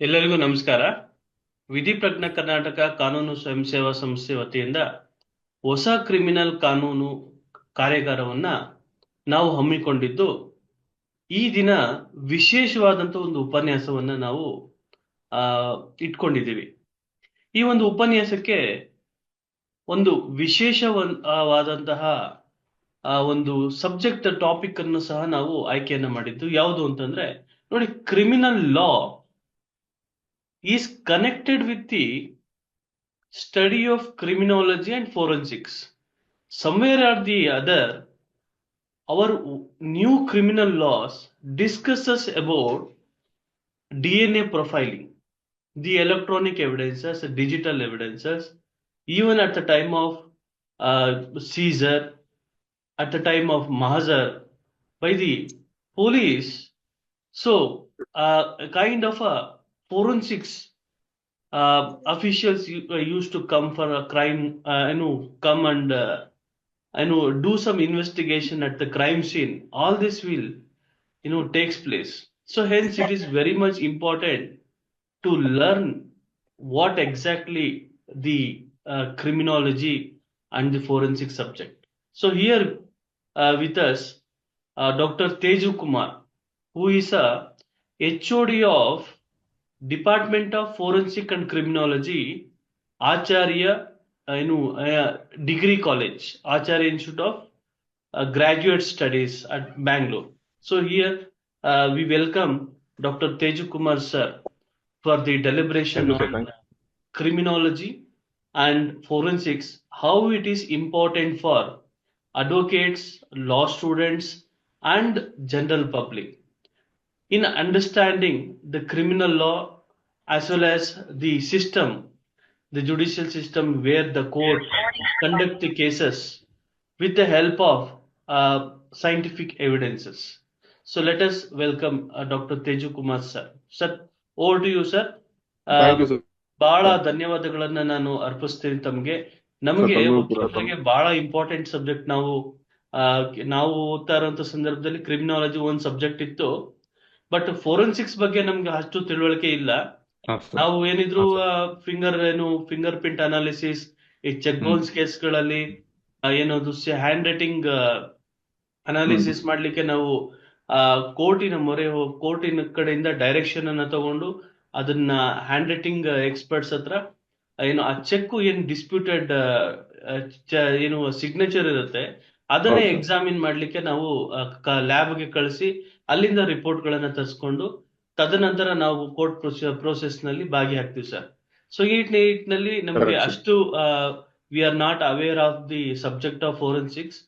ಎಲ್ಲರಿಗೂ ನಮಸ್ಕಾರ. ವಿಧಿ ಪ್ರಜ್ಞಾ ಕರ್ನಾಟಕ ಕಾನೂನು ಸ್ವಯಂ ಸೇವಾ ಸಂಸ್ಥೆ ವತಿಯಿಂದ ಹೊಸ ಕ್ರಿಮಿನಲ್ ಕಾನೂನು ಕಾರ್ಯಾಗಾರವನ್ನ ನಾವು ಹಮ್ಮಿಕೊಂಡಿದ್ದು, ಈ ದಿನ ವಿಶೇಷವಾದಂತ ಒಂದು ಉಪನ್ಯಾಸವನ್ನ ನಾವು ಆ ಇಟ್ಕೊಂಡಿದ್ದೀವಿ. ಈ ಒಂದು ಉಪನ್ಯಾಸಕ್ಕೆ ಒಂದು ವಿಶೇಷವಾದಂತಹ ಒಂದು ಸಬ್ಜೆಕ್ಟ್ ಟಾಪಿಕ್ ಅನ್ನು ಸಹ ನಾವು ಆಯ್ಕೆಯನ್ನ ಮಾಡಿದ್ದು. ಯಾವುದು ಅಂತಂದ್ರೆ ನೋಡಿ, criminal law is connected with the study of criminology and forensics. Somewhere or the other, our new criminal laws discusses about DNA profiling, the electronic evidences, digital evidences, even at the time of Caesar, at the time of Mahazar, by the police. So, a kind of a forensics officials used to come for a crime, come and do some investigation at the crime scene. All this will takes place. So hence it is very much important to learn what exactly the criminology and the forensic subject. So here with us Dr. Teju Kumar, who is a HOD of Department of Forensic and Criminology, Acharya, Degree College, Acharya Institute of Graduate Studies at Bangalore. So here we welcome Dr. Teju Kumar sir for the deliberation Thank you, sir. on criminology and forensics, how it is important for advocates, law students, and general public in understanding the criminal law as well as the system, the judicial system where the court conduct the cases with the help of scientific evidences. So let us welcome Dr. Teju Kumar sir. Sir, over to you, sir. Thank you, sir. ಬಹಳ ಧನ್ಯವಾದಗಳನ್ನ ನಾನು ಅರ್ಪಿಸ್ತೀನಿ ತಮಗೆ. Sir, ನಮಗೆ ತಮಗೂ ಕೂಡ ವಕೀಲರಿಗೆ ಬಹಳ important subject. ನಾವು ಓದ್ತಾ ಇರುವಂತ ಸಂದರ್ಭದಲ್ಲಿ ಕ್ರಿಮಿನಾಲಜಿ ಒಂದು ಸಬ್ಜೆಕ್ಟ್ ಇತ್ತು, ಬಟ್ ಫೋರೆನ್ಸಿಕ್ಸ್ ಬಗ್ಗೆ ನಮ್ಗೆ ಅಷ್ಟು ತಿಳುವಳಿಕೆ ಇಲ್ಲ. sir. ನಾವು ಏನಿದ್ರು ಫಿಂಗರ್ ಪ್ರಿಂಟ್ ಅನಾಲಿಸಿಸ್, ಈ ಚೆಕ್ ಬೌನ್ಸ್ ಕೇಸ್ಗಳಲ್ಲಿ ಏನದು ಹ್ಯಾಂಡ್ ರೈಟಿಂಗ್ ಅನಾಲಿಸಿಸ್ ಮಾಡ್ಲಿಕ್ಕೆ ನಾವು ಕೋರ್ಟಿನ ಕಡೆಯಿಂದ ಡೈರೆಕ್ಷನ್ ಅನ್ನ ತಗೊಂಡು ಅದನ್ನ ಹ್ಯಾಂಡ್ ರೈಟಿಂಗ್ ಎಕ್ಸ್ಪರ್ಟ್ಸ್ ಹತ್ರ ಆ ಚೆಕ್ ಏನ್ ಡಿಸ್ಪ್ಯೂಟೆಡ್ ಸಿಗ್ನೇಚರ್ ಇರುತ್ತೆ ಅದನ್ನೇ ಹೌದು. ಎಕ್ಸಾಮಿನ್ ಮಾಡ್ಲಿಕ್ಕೆ ನಾವು ಲ್ಯಾಬ್ಗೆ ಕಳಿಸಿ ಅಲ್ಲಿಂದ ರಿಪೋರ್ಟ್ ಗಳನ್ನ ತರಿಸ್ಕೊಂಡು ತದನಂತರ ನಾವು ಕೋರ್ಟ್ ಪ್ರೋಸೆಸ್ ನಲ್ಲಿ ಭಾಗಿಯಾಗ್ತೀವಿ ಸರ್. ಸೊ ಈ ನಿಟ್ಟಿನಲ್ಲಿ ನಮಗೆ Correct, sir. ಅಷ್ಟು we are not aware of the subject of forensics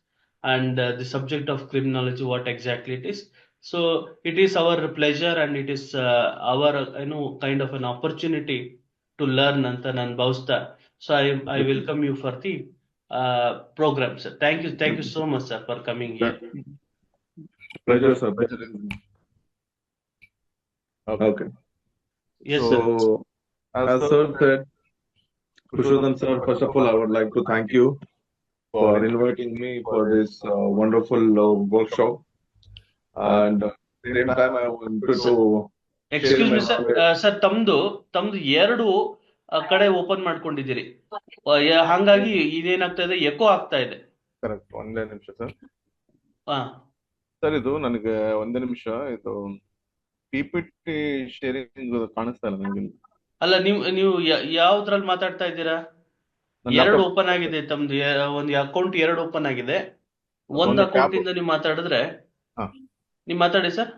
and the subject of criminology, what exactly it is. So it is our pleasure and it is our kind of an opportunity to learn anta nan bhavista. So I welcome you for the program, sir. Thank you so much, sir, for coming here. Pleasure, sir. Pleasure. Okay. Yes, sir. So, as sir said, Purushottam sir, first of all, I would like to thank you for inviting me for this wonderful workshop. And at the same time, I wanted to excuse me my sir. Sir, ತಮ್ದು ಎರಡು ಕಡೆ open ಮಾಡ್ಕೊಂಡಿದ್ದೀರಿ. ಹಾಗಾಗಿ ಇದೇನಾಗ್ತಾ ಇದೆ, eco ಆಗ್ತಾ ಇದೆ. Correct. ಒಂದೇ ನಿಮಿಷ ಸರ್. ಹಾ ಸರ್, ಇದು ನನಗೆ ಒಂದೇ ನಿಮಿಷ. ಇದು PPT ಶೇರಿಂಗ್ ಕಾಣಿಸ್ತಾ ಇಲ್ಲ ನನಗೆ. ಅಲ್ಲ, ನೀವು ಯಾವ್ದ್ರಲ್ಲಿ ಮಾತಾಡ್ತಾ ಇದ್ದೀರಾ? ಎರಡು ಓಪನ್ ಆಗಿದೆ ತಮ್ದು. ಒಂದು ಅಕೌಂಟ್ ಎರಡು ಓಪನ್ ಆಗಿದೆ. ಒಂದು ಅಕೌಂಟ್ ಇಂದ ನೀವು ಮಾತಾಡಿದ್ರೆ ನೀವು ಮಾತಾಡಿ ಸರ್.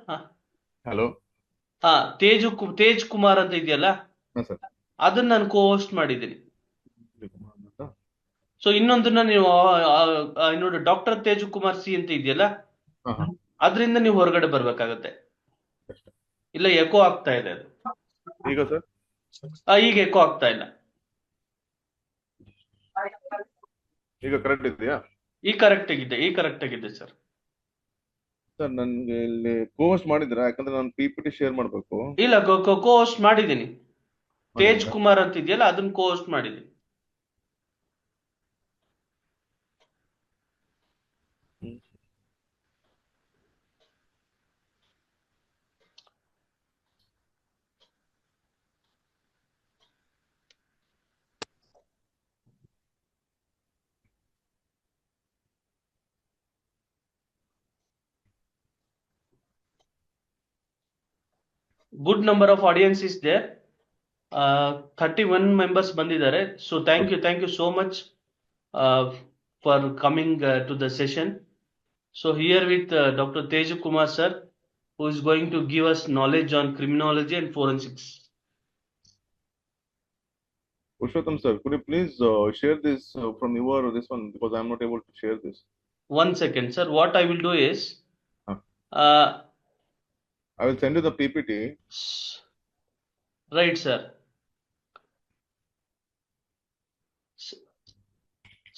ಹಲೋ. ಹಾ, ತೇಜ್ ಕುಮಾರ್ ಅಂತ ಇದೆಯಲ್ಲ, ಅದನ್ನ ನಾನು ಹೋಸ್ಟ್ ಮಾಡಿದ್ದೀನಿ. ಸೊ ಇನ್ನೊಂದನ್ನ ನೀವು ನೋಡಿ, ಡಾಕ್ಟರ್ ತೇಜು ಕುಮಾರ್ ಸಿ ಅಂತ ಇದೆಯಲ್ಲ, ಅದರಿಂದ ನೀವು ಹೊರಗಡೆ ಬರ್ಬೇಕಾಗತ್ತೆ. ಇಲ್ಲ, ಎಕೋ ಆಗ್ತಾ ಇದೆ ಅದು. ಈಗ ಸರ್? ಈಗ ಎಕೋ ಆಗ್ತಾ ಇಲ್ಲ. ಈಗ ಕರೆಕ್ಟ್ ಇದೆಯಾ? ಈ ಕರೆಕ್ಟ್ ಆಗಿದೆ ಸರ್. ಸರ್, ನನ್ಗೆ ಇಲ್ಲಿ ಕೋಸ್ಟ್ ಮಾಡಿದ್ರ? ಯಾಕಂದ್ರೆ ನಾನು PPT ಶೇರ್ ಮಾಡ್ಬೇಕು. ಇಲ್ಲ, ಕೋಸ್ಟ್ ಮಾಡಿದ್ದೀನಿ. ತೇಜ್ ಕುಮಾರ್ ಅಂತ ಇದೆಯಲ್ಲ, ಅದನ್ನ ಕೋಸ್ಟ್ ಮಾಡಿದ್ದೀನಿ. good number of audience is there. 31 members ಬಂದಿದ್ದಾರೆ. So thank you so much uh, for coming to the session. So here with Dr. Teju Kumar sir, who is going to give us knowledge on criminology and forensics. Purushottam sir, could you please share this from your this one, because I'm not able to share this. One second, sir. What I will do is, Huh. uh, I will send you the PPT. Right, sir.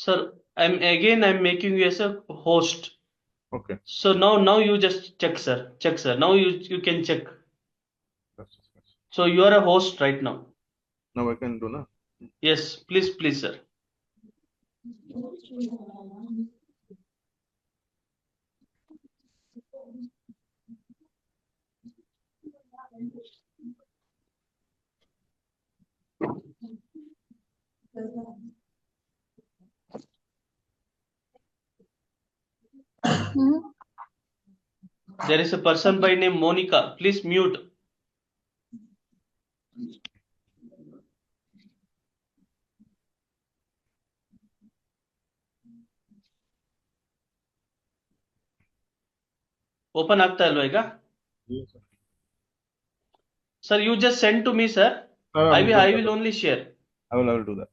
Sir, I'm making you as a host. Okay. So now you just check, sir. Check, sir. Now you can check. That's. So you are a host right now. Now I can do na. Yes, please, sir. There is a person by name Monica. Please mute. Open ಆಗ್ತಾ ಇಲ್ವಾ ಈಗ? Sir, you just send to me, sir. I will only share. I will do that.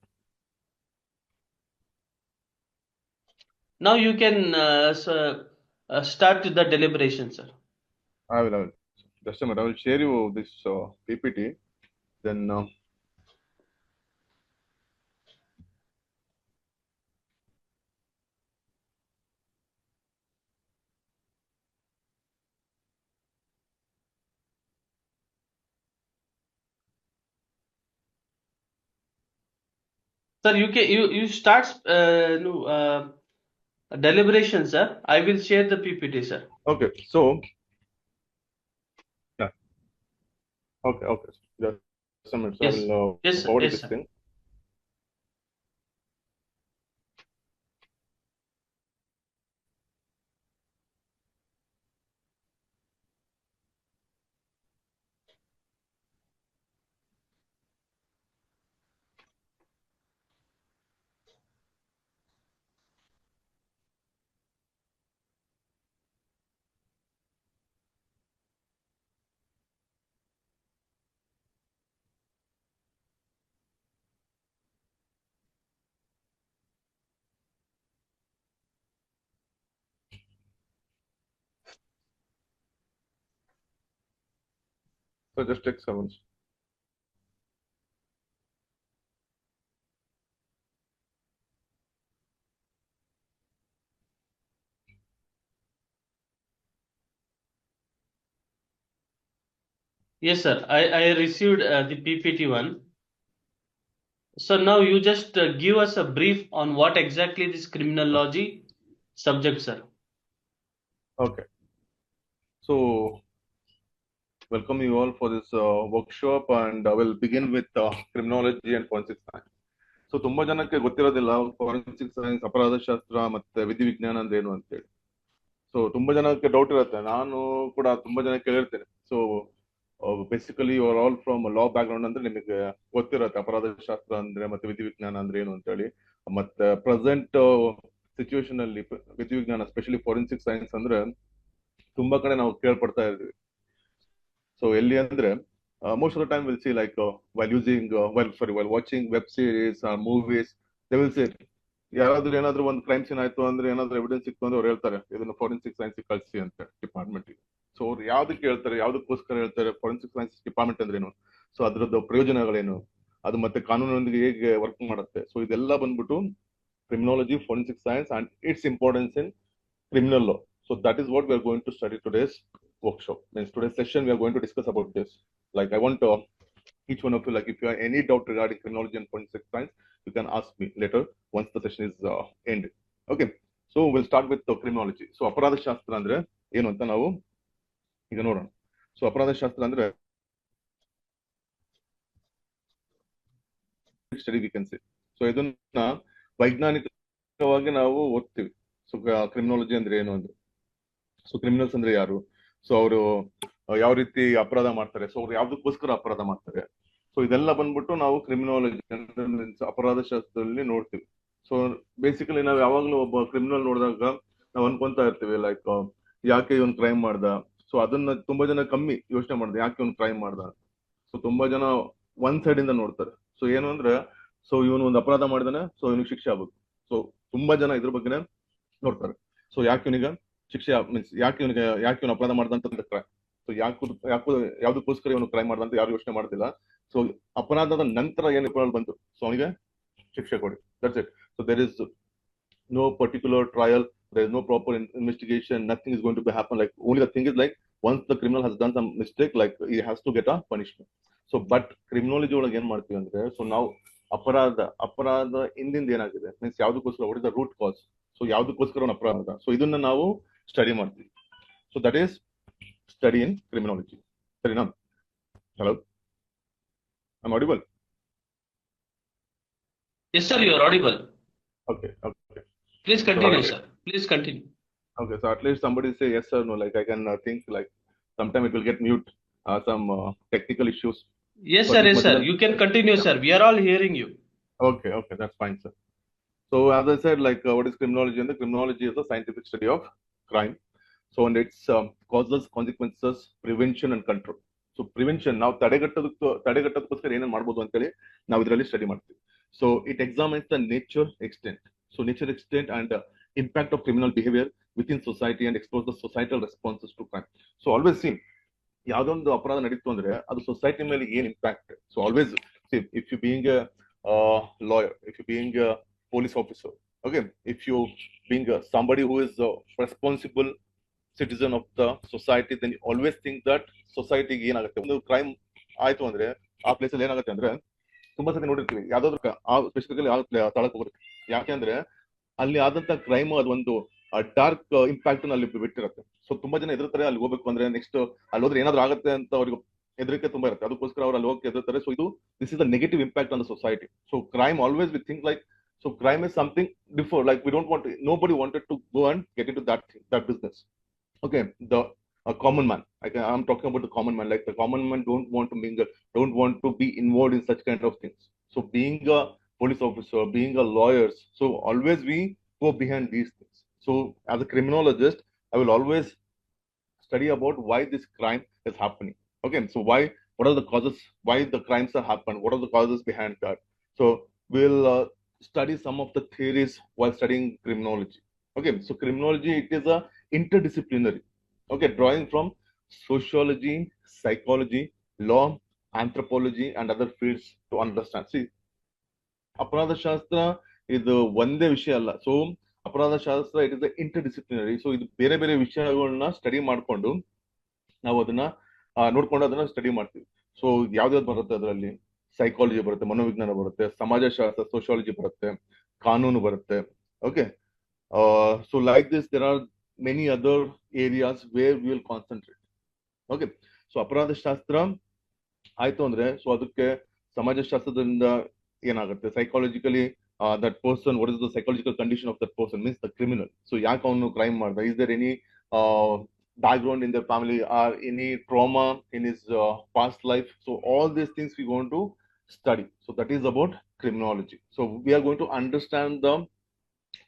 Now you can start the deliberation, sir. I will. Just a minute. I will share you this PPT. Then. Sir, you start deliberation, sir. I will share the PPT, sir. Okay. So. Yeah. Okay. Just a minute. So Yes. I will Yes, forward yes, this sir. thing. So just take 7. Yes, sir. I received the PPT one. So now you just give us a brief on what exactly this criminology subject, sir. Okay. So welcome you all for this workshop, and I will begin with criminology and forensic science. So ತುಂಬಾ ಜನಕ್ಕೆ ಗೊತ್ತಿರೋದಿಲ್ಲ forensic science, ಅಪರಾಧ ಶಾಸ್ತ್ರ ಮತ್ತೆ ವಿಧಿವಿಜ್ಞಾನ ಅಂದ್ರೆ ಏನು ಅಂತೇಳಿ. So ತುಂಬಾ ಜನಕ್ಕೆ ಡೌಟ್ ಇರುತ್ತೆ. ನಾನು ಕೂಡ ತುಂಬಾ ಜನ ಕೇಳಿರ್ತೇನೆ. So basically you are all from law background ಅಂದ್ರೆ ನಿಮಗೆ ಗೊತ್ತಿರುತ್ತೆ ಅಪರಾಧ ಶಾಸ್ತ್ರ ಅಂದ್ರೆ ಮತ್ತೆ ವಿಧಿವಿಜ್ಞಾನ ಅಂದ್ರೆ ಏನು ಅಂತೇಳಿ. ಮತ್ತೆ ಪ್ರೆಸೆಂಟ್ ಸಿಚುವೇಶನ್ ಅಲ್ಲಿ ವಿಧಿವಿಜ್ಞಾನ, ಸ್ಪೆಷಲಿ ಫಾರೆನ್ಸಿಕ್ ಸೈನ್ಸ್ ಅಂದ್ರೆ ತುಂಬಾ ಕಡೆ ನಾವು ಕೇಳ್ಪಡ್ತಾ ಇದ್ವಿ. ಸೊ ಎಲ್ಲಿ ಅಂದ್ರೆ most of the time we'll see like while watching web series or movies, they will say ಯಾರಾದ್ರೂ ಏನಾದ್ರೂ ಒಂದು ಕ್ರೈಮ್ ಸೀನ್ ಆಯ್ತು ಅಂದ್ರೆ ಏನಾದ್ರೂ ಎವಿಡೆನ್ಸ್ ಸಿಕ್ತು ಅಂದ್ರೆ ಅವ್ರು ಹೇಳ್ತಾರೆ ಇದನ್ನ ಫಾರೆನ್ಸಿಕ್ ಸೈನ್ಸ್ ಕಳಿಸಿ ಅಂತ ಡಿಪಾರ್ಟ್ಮೆಂಟ್. ಸೊ ಅವ್ರು ಯಾವ್ದಕ್ಕೆ ಹೇಳ್ತಾರೆ, ಯಾವ್ದಕ್ಕೋಸ್ಕರ ಹೇಳ್ತಾರೆ, ಫಾರೆನ್ಸಿಕ್ ಸೈನ್ಸ್ ಡಿಪಾರ್ಟ್ಮೆಂಟ್ ಅಂದ್ರೆ ಏನು, ಸೊ ಅದ್ರದ್ದು ಪ್ರಯೋಜನಗಳೇನು, ಅದು ಮತ್ತೆ ಕಾನೂನೊಂದಿಗೆ ಹೇಗೆ ವರ್ಕ್ ಮಾಡುತ್ತೆ, ಸೊ ಇದೆಲ್ಲ ಬಂದ್ಬಿಟ್ಟು criminology, forensic science and it's importance in criminal law. So that is what we are going to study today's workshop. Means today's session we are going to discuss about this. Like I want each one of you, like if you have any doubt regarding criminology and forensic science, you can ask me later once the session is ended. Okay. So we'll start with criminology. So ಅಪರಾಧ ಶಾಸ್ತ್ರ ಅಂದ್ರೆ ಏನು ಅಂತ ನಾವು ಈಗ ನೋಡೋಣ. So ಅಪರಾಧ ಶಾಸ್ತ್ರ ಅಂದ್ರೆ study we can say. So ಇದನ್ನ ವೈಜ್ಞಾನಿಕವಾಗಿ ನಾವು ಓದ್ತೀವಿ. ಸೊ ಕ್ರಿಮಿನಾಲಜಿ ಅಂದ್ರೆ ಏನು ಅಂದ್ರೆ, ಸೊ ಕ್ರಿಮಿನಲ್ಸ್ ಅಂದ್ರೆ ಯಾರು, ಸೊ ಅವರು ಯಾವ ರೀತಿ ಅಪರಾಧ ಮಾಡ್ತಾರೆ, ಸೊ ಅವ್ರು ಯಾವ್ದಕ್ಕೋಸ್ಕರ ಅಪರಾಧ ಮಾಡ್ತಾರೆ. ಸೊ ಇದೆಲ್ಲ ಬಂದ್ಬಿಟ್ಟು ನಾವು ಕ್ರಿಮಿನಾಲಜಿ ಅಪರಾಧ ಶಾಸ್ತ್ರದಲ್ಲಿ ನೋಡ್ತೀವಿ. ಸೊ ಬೇಸಿಕಲಿ ನಾವು ಯಾವಾಗ್ಲೂ ಒಬ್ಬ ಕ್ರಿಮಿನಲ್ ನೋಡಿದಾಗ ನಾವು ಅನ್ಕೊಂತಾ ಇರ್ತೀವಿ ಲೈಕ್ ಯಾಕೆ ಇವನ್ ಕ್ರೈಮ್ ಮಾಡ್ದ. ಸೊ ಅದನ್ನ ತುಂಬಾ ಜನ ಕಮ್ಮಿ ಯೋಚನೆ ಮಾಡ್ದೆ ಯಾಕೆ ಇವನ್ ಕ್ರೈಮ್ ಮಾಡ್ದ. ಸೊ ತುಂಬಾ ಜನ ಒನ್ ಸೈಡ್ ಇಂದ ನೋಡ್ತಾರೆ. ಸೊ ಏನು ಅಂದ್ರೆ ಸೊ ಇವನು ಒಂದು ಅಪರಾಧ ಮಾಡಿದಾನೆ, ಸೊ ಇವನಿಗೆ ಶಿಕ್ಷೆ ಆಗ್ಬೇಕು. ಸೊ ತುಂಬಾ ಜನ ಇದ್ರ ಬಗ್ಗೆನೇ ನೋಡ್ತಾರೆ. ಸೊ ಯಾಕೆ ಇವನಿಗೆ ಶಿಕ್ಷೆ ಮೀನ್ಸ್ ಯಾಕೆ ಇವನು ಅಪರಾಧ ಮಾಡ್ದಂತ ಕ್ರೈಮ್. ಸೊ ಯಾಕೋ ಯಾವ್ದಕ್ಕೋಸ್ಕರ ಇವನು ಕ್ರೈಮ್ ಮಾಡ್ದಂತ ಯಾರು ಯೋಚನೆ ಮಾಡ್ತಿಲ್ಲ. ಸೊ ಅಪರಾಧದ ನಂತರ ಏನ್ ಅಪರಾಧ ಬಂತು, ಸೊ ಅವನಿಗೆ ಶಿಕ್ಷೆ ಕೊಡಿ, that's it. So there is no particular trial, there is no proper investigation, nothing is going to be happen. Like only the thing is like once the criminal has done some mistake, like he has to get a punishment. So but criminology ಒಳಗೆ ಏನ್ ಮಾಡ್ತೀವಿ ಅಂದ್ರೆ, so ನಾವು ಅಪರಾಧ ಹಿಂದಿಂದ ಏನಾಗಿದೆ means ಯಾವ್ದಕ್ಕೋಸ್ಕರ, what is the root cause, so ಯಾವ್ದಕ್ಕೋಸ್ಕರ ಒಂದು ಅಪರಾಧ, ಸೊ ಇದನ್ನ ನಾವು ಸ್ಟಡಿ ಮಾಡ್ತೀವಿ. So that is study in criminology. ಸರಿನಾ? Hello, I am audible? Yes, sir, you are audible. Okay, okay. Please continue, sir. Please continue. Okay, so at least somebody say yes or no. Like I can think like sometime it will get mute, some technical issues. Yes, sir. Yes, sir. You can continue, sir. We are all hearing you. Okay, okay, that's fine, sir. So as I said, like what is criminology? And the criminology is a scientific study of crime. So and its causes, consequences, prevention and control. So prevention ನಾವು ತಡೆಗಟ್ಟೋದಕ್ಕೋಸ್ಕರ ಏನೇನು ಮಾಡ್ಬೋದು ಅಂತೇಳಿ ನಾವು ಇದರಲ್ಲಿ study ಮಾಡ್ತೀವಿ. So it examines the nature, extent. So nature, extent and impact of criminal behavior within society and explores the societal responses to crime. So always see ಯಾವ್ದೊಂದು ಅಪರಾಧ ನಡೀತು ಅಂದ್ರೆ ಅದು ಸೊಸೈಟಿ ಮೇಲೆ ಏನ್ impact. So always if you being lawyer, if you being police officer, okay, if you being somebody who is a responsible citizen of the society, then you always think that society ಏನಾಗುತ್ತೆ, ಒಂದು crime ಆಯ್ತು ಅಂದ್ರೆ ಆ place ಅಲ್ಲಿ ಏನಾಗುತ್ತೆ ಅಂದ್ರೆ ತುಂಬಾ ಸತಿ ನೋಡಿರ್ತೀವಿ ಯಾವ್ದಾದ್ರು ಸ್ಪೆಸಿಫಿಕಲಿ ಸ್ಥಳಕ್ಕೆ ಹೋಗುತ್ತೆ. ಯಾಕೆಂದ್ರೆ ಅಲ್ಲಿ ಆದಂತ ಕ್ರೈಮ್ ಅದೊಂದು ಡಾರ್ಕ್ ಇಂಪ್ಯಾಕ್ಟ್ ಅಲ್ಲಿ ಬಿಟ್ಟಿರುತ್ತೆ. ಸೊ ತುಂಬಾ ಜನ ಎದುರ್ತಾರೆ ಅಲ್ಲಿ ಹೋಗ್ಬೇಕು ಅಂದ್ರೆ, ನೆಕ್ಸ್ಟ್ ಅಲ್ಲಿ ಹೋದ್ರೆ ಏನಾದ್ರು ಆಗುತ್ತೆ ಅಂತ ಅವ್ರಿಗೆ ಹೆದರಿಕೆ ತುಂಬಾ ಇರುತ್ತೆ, ಅದಕ್ಕೋಸ್ಕರ ಅವ್ರು ಅಲ್ಲಿ ಹೋಗಿ ಎದುರ್ತಾರೆ. ಸೊ ಇದು this is the negative impact on the society. So crime always we think like, so crime is something before, like we don't want to, nobody wanted to go and get into that business. Okay, the common man, I'm talking about the common man, like the common man don't want to mingle, don't want to be involved in such kind of things. So being a police officer, being a lawyer, so always we go behind these things. So as a criminologist, I will always study about why this crime is happening. Okay, so what are the causes, why the crimes are happened, what are the causes behind that. So we'll study some of the theories while studying criminology. Okay, so criminology, it is a interdisciplinary, okay, drawing from sociology, psychology, law, anthropology and other fields to understand. See, ಅಪರಾಧ ಶಾಸ್ತ್ರ ಇದು ಒಂದೇ ವಿಷಯ ಅಲ್ಲ. So ಅಪರಾಧ ಶಾಸ್ತ್ರ it is interdisciplinary. So ಇದು ಬೇರೆ ಬೇರೆ ವಿಷಯಗಳನ್ನ ಸ್ಟಡಿ ಮಾಡ್ಕೊಂಡು ನಾವು ಅದನ್ನ ನೋಡ್ಕೊಂಡು ಅದನ್ನ ಸ್ಟಡಿ ಮಾಡ್ತೀವಿ. ಸೊ ಯಾವ್ದಾವ್ದು ಬರುತ್ತೆ ಅದರಲ್ಲಿ, ಸೈಕಾಲಜಿ ಬರುತ್ತೆ, ಮನೋವಿಜ್ಞಾನ ಬರುತ್ತೆ, ಸಮಾಜಶಾಸ್ತ್ರ ಸೋಶಿಯಾಲಜಿ ಬರುತ್ತೆ, ಕಾನೂನು ಬರುತ್ತೆ. Okay, so like this there are many other areas where we will concentrate. Okay, so ಅಪರಾಧ ಶಾಸ್ತ್ರ ಆಯ್ತು ಅಂದ್ರೆ ಸೊ ಅದಕ್ಕೆ ಸಮಾಜಶಾಸ್ತ್ರದಿಂದ ಏನಾಗುತ್ತೆ, psychologically that person, what is the psychological condition of that person means the criminal. So ಯಾಕೆ ಅವನು crime ಮಾಡ್ದ, is there any background in their family or any trauma in his past life. So all these things we going to study. So that is about criminology. So we are going to understand the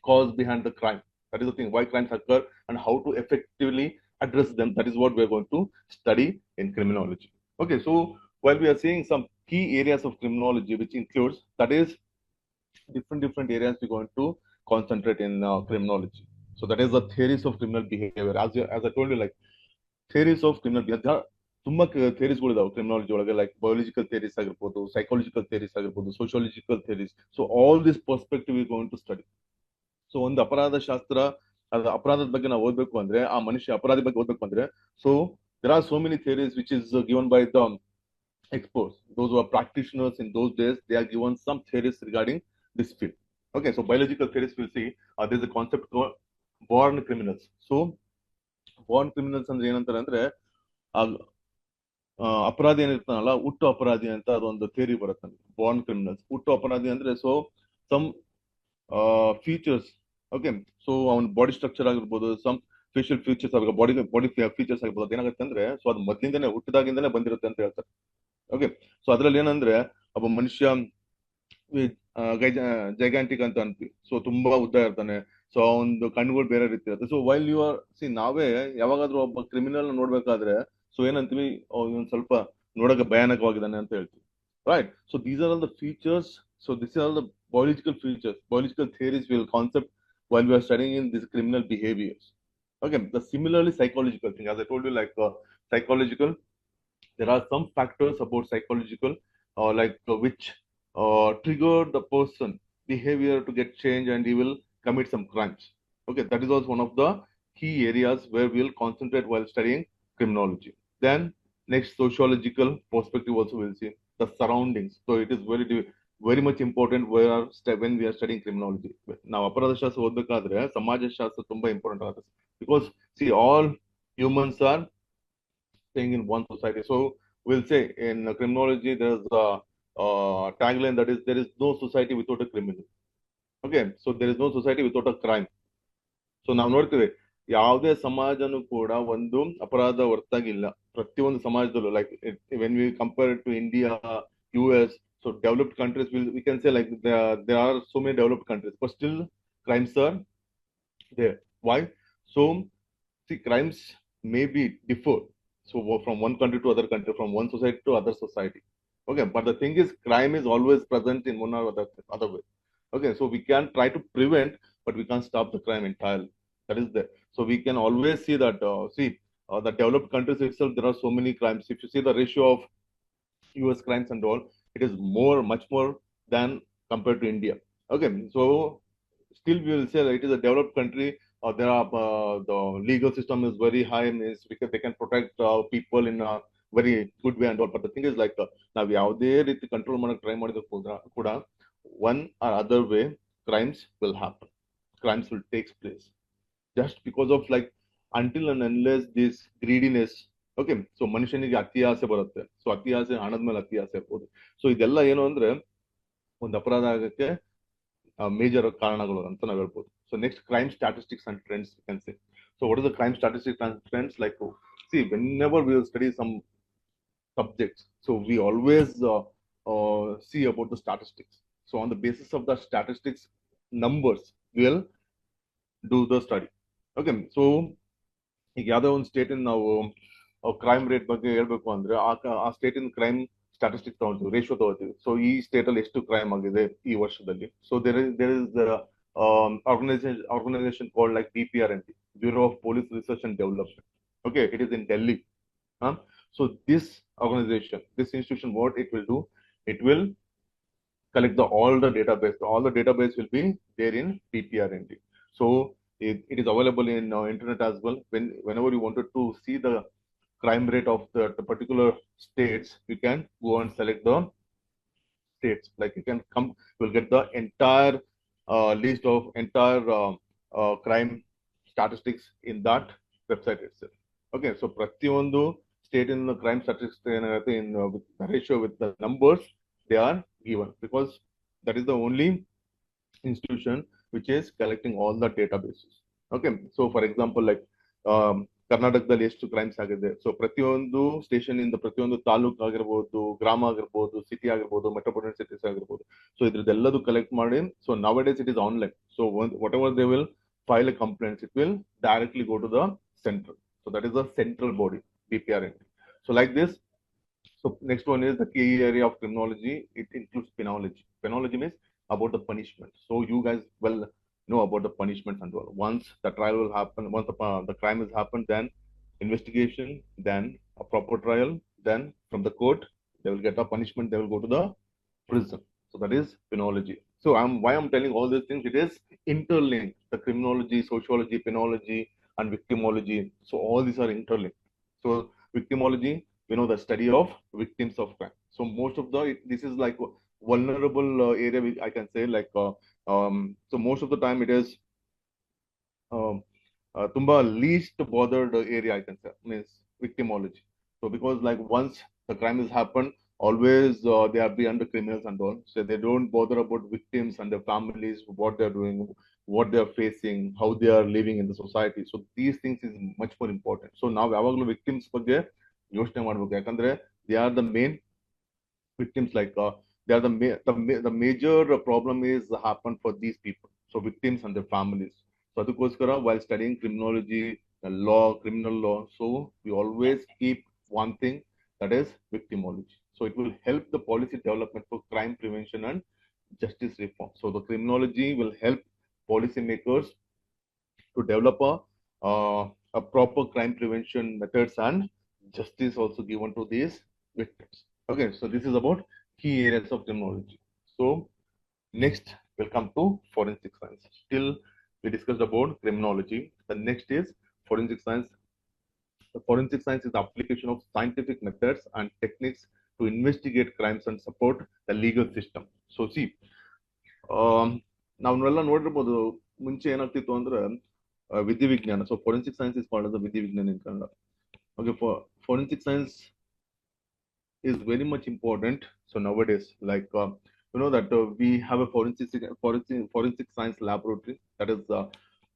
cause behind the crime. That is the thing, why crimes occur and how to effectively address them. That is what we are going to study in criminology. Okay, so while we are seeing some key areas of criminology, which includes, that is different areas we're going to concentrate in criminology. So that is the theories of criminal behavior. As I told you, like theories of criminal behavior, ತುಂಬಾ ಥಿಯರೀಸ್ಗಳು ಇದಾವೆ criminology ಒಳಗೆ, like biological theories ಆಗಿರ್ಬೋದು, psychological theories ಆಗಿರ್ಬೋದು, sociological theories. So all this perspective we going to study. So ಒಂದು ಅಪರಾಧ ಶಾಸ್ತ್ರ, ಅಪರಾಧದ ಬಗ್ಗೆ ನಾವು ಓದ್ಬೇಕು ಅಂದ್ರೆ, ಆ ಮನುಷ್ಯ ಅಪರಾಧಿ ಬಗ್ಗೆ ಓದ್ಬೇಕು ಅಂದ್ರೆ, so there are so many theories which is given by the experts, those who are practitioners in those days. They are given some theories regarding this field. Okay, so biological theories will see there's a concept called born criminals. So born criminals ಅಂದ್ರೆ ಏನಂತಾರೆ ಅಂದ್ರೆ, ಅಪರಾಧಿ ಏನಿರ್ತಾನಲ್ಲ ಹುಟ್ಟು ಅಪರಾಧಿ ಅಂತ ಅದೊಂದು theory ಬರುತ್ತೆ. Born criminals, ಹುಟ್ಟು ಅಪರಾಧಿ ಅಂದ್ರೆ so some features, okay, so ಅವನ ಬಾಡಿ ಸ್ಟ್ರಕ್ಚರ್ ಆಗಿರ್ಬೋದು, ಸಮ್ ಫೇಶಿಯಲ್ ಫೀಚರ್ಸ್ ಆಗಿರ್ಬೋದು, ಬಾಡಿ ಫೀಚರ್ಸ್ ಆಗಿರ್ಬೋದು, ಅದೇನಾಗುತ್ತೆ ಅಂದ್ರೆ ಸೊ ಅದು ಮೊದಲಿಂದನೇ ಹುಟ್ಟಿದಾಗಿಂದನೇ ಬಂದಿರುತ್ತೆ ಅಂತ ಹೇಳ್ತಾರೆ. ಓಕೆ, ಸೊ ಅದ್ರಲ್ಲಿ ಏನಂದ್ರೆ ಒಬ್ಬ ಮನುಷ್ಯ ಜೈಗಾಂಟಿಕ್ ಅಂತ ಅಂತೀವಿ. ಸೊ ತುಂಬಾ ಉದ್ದ ಇರ್ತಾನೆ. ಸೊ ಒಂದು ಕಣ್ಣುಗಳು ಬೇರೆ ರೀತಿ ಇರುತ್ತೆ. ಸೊ ವೈಲ್ ಯು ಆರ್ ನಾವೇ ಯಾವಾಗಾದ್ರೂ ಒಬ್ಬ ಕ್ರಿಮಿನಲ್ ನೋಡ್ಬೇಕಾದ್ರೆ ಸೊ ಏನಂತೀವಿ, ಇವನ್ ಸ್ವಲ್ಪ ನೋಡಕ್ಕೆ ಭಯಾನಕವಾಗಿದ್ದಾನೆ ಅಂತ ಹೇಳ್ತೀವಿ, right? So these are all the features. So this are all the biological features, biological theories will concept while we are studying in these criminal behaviors. Okay, the similarly psychological thing, as I told you, like psychological, there are some factors about psychological, which trigger the person behavior to get change and he will commit some crimes. Okay, that is also one of the key areas where we will concentrate while studying criminology. Then next, sociological perspective also we'll see the surroundings. So it is very much important when we are studying criminology. ನಾವು ಅಪರಾಧ ಶಾಸ್ತ್ರ ಓದಬೇಕಾದ್ರೆ ಸಮಾಜ ಶಾಸ್ತ್ರ ತುಂಬಾ important ಆಗುತ್ತೆ, because see all humans are staying in one society. So we'll say in criminology there's a tagline that is, there is no society without a criminal. Okay, so there is no society without a crime. So ನಾವು ನೋಡ್ತೀವಿ ಯಾವುದೇ ಸಮಾಜನೂ ಕೂಡ ಒಂದು ಅಪರಾಧ ಹೊರತಾಗಿಲ್ಲ. ಪ್ರತಿಯೊಂದು ಸಮಾಜದಲ್ಲೂ, like when we compare to India, US, so developed countries, we can say like there are so many developed countries, but still crimes are there. Why? So see, crimes may be differ, so from one country to other country, from one society to other society. Okay, but the thing is, crime is always present in one or other way. Okay, so we can try to prevent, but we can't stop the crime entirely. That is there. So we can always see that the developed countries itself, there are so many crimes. If you see the ratio of US crimes and all, it is much more than compared to India. Okay, so still we will say that it is a developed country. There are the legal system is very high, means because they can protect people in a very good way and all. But the thing is, like now ಯಾವುದೇ ರೀತಿ control ಮಾಡಕ್ಕೆ try ಮಾಡಿದ್ರು ಕೂಡ one or other way crimes will happen, crimes will take place, just because of like until and unless this greediness. Okay, so ಮನುಷ್ಯನಿಗೆ ಅತಿ ಆಸೆ ಬರುತ್ತೆ. So ಅತಿ ಆಸೆ, ಹಣದ ಮೇಲೆ ಅತಿ ಆಸೆ ಇರ್ಬೋದು. ಸೊ ಇದೆಲ್ಲ ಏನು ಅಂದ್ರೆ ಒಂದು ಅಪರಾಧ ಆಗಕ್ಕೆ ಮೇಜರ್ ಕಾರಣಗಳು ಅಂತ ನಾವು ಹೇಳ್ಬೋದು. So next, crime statistics and trends can say. So what is the crime statistics and trends? Like C, whenever we will study some subjects, so we always see about the statistics. So on the basis of the statistics numbers, we'll do the study. Okay, so ಈಗ ಯಾವ್ದೋ ಒಂದು state ನಾವು crime rate ಬಗ್ಗೆ ಹೇಳ್ಬೇಕು ಅಂದ್ರೆ ಆ state in crime statistics ತಗೊಳ್ತೀವಿ, ratio ತಗೊಳ್ತೀವಿ. ಸೊ ಈ ಸ್ಟೇಟ್ ಅಲ್ಲಿ ಎಷ್ಟು ಕ್ರೈಮ್ ಆಗಿದೆ ಈ ವರ್ಷದಲ್ಲಿ. So there is organization called like BPRNT, Bureau of Police Research and Development. Okay, it is in Delhi. So this organization, this institution, what it will do, it will collect all the database. All the database will be there in BPRNT. So it is available in internet as well. Whenever you wanted to see the crime rate of the particular states, you can go and select the states. Like you can come, you'll get the entire list of entire crime statistics in that website itself. Okay, so ಪ್ರತಿಯೊಂದು state in the crime statistics ಏನಾಗುತ್ತೆ, in with the ratio, with the numbers, they are given, because that is the only institution which is collecting all the databases. Okay, so for example, like ಕರ್ನಾಟಕದಲ್ಲಿ ಎಷ್ಟು crimes ಆಗಿದೆ, so ಪ್ರತಿಯೊಂದು station ಇಂದ ಪ್ರತಿಯೊಂದು ತಾಲೂಕ್ ಆಗಿರ್ಬೋದು, ಗ್ರಾಮ ಆಗಿರ್ಬೋದು, ಸಿಟಿ ಆಗಿರ್ಬೋದು, ಮೆಟ್ರೋಪಾಲಿಟನ್ ಸಿಟೀಸ್ ಆಗಿರ್ಬೋದು, ಸೊ ಇದ್ರದ್ದೆಲ್ಲದು ಕಲೆಕ್ಟ್ ಮಾಡಿ. So now days it is online. So what ever they will file a complaint, it will directly go to the central. So that is the central body, BPRNT. So like this. So next one is the key area of criminology. It includes penology. Penology means about the punishment. So you guys well know about the punishments and all. Once the trial will happen, once the crime has happened, then investigation, then a proper trial, then from the court they will get a punishment, they will go to the prison. So that is penology. So why I'm telling all these things, it is interlinked. The criminology, sociology, penology, and victimology. So all these are interlinked. So victimology, we know the study of victims of crime. So most of this is like vulnerable area, I can say, like so most of the time it is tumba least bothered area, I can say, means victimology. So because like once the crime has happened, always they are beyond the criminals and all, so they don't bother about victims and their families, what they're doing, what they are facing, how they are living in the society. So these things is much more important. So ನಾವು ಯಾವಾಗಲೂ victims ಬಗ್ಗೆ ಯೋಚನೆ ಮಾಡ್ಬೇಕು, ಯಾಕಂದ್ರೆ they are the main victims. Like they are the major problem is happen for these people. So victims and their families. So ಅದಕ್ಕೋಸ್ಕರ while studying criminology, law, criminal law, so we always keep one thing, that is victimology. So it will help the policy development for crime prevention and justice reform. So the criminology will help policymakers to develop a proper crime prevention methods and justice also given to these victims. Okay, so this is about key areas of criminology. So next we'll come to forensic science. Still we discussed about criminology. The next is forensic science. The forensic science is the application of scientific methods and techniques to investigate crimes and support the legal system. So see, ನಾವೆಲ್ಲ ನೋಡಿರ್ಬೋದು, ಮುಂಚೆ ಏನಾಗ್ತಿತ್ತು ಅಂದ್ರೆ ವಿಧಿ ವಿಜ್ಞಾನ. So forensic science is called as ವಿಧಿ ವಿಜ್ಞಾನ in Kannada. Okay, for forensic science is very much important. So nowadays, like you know that we have a forensic science laboratory that is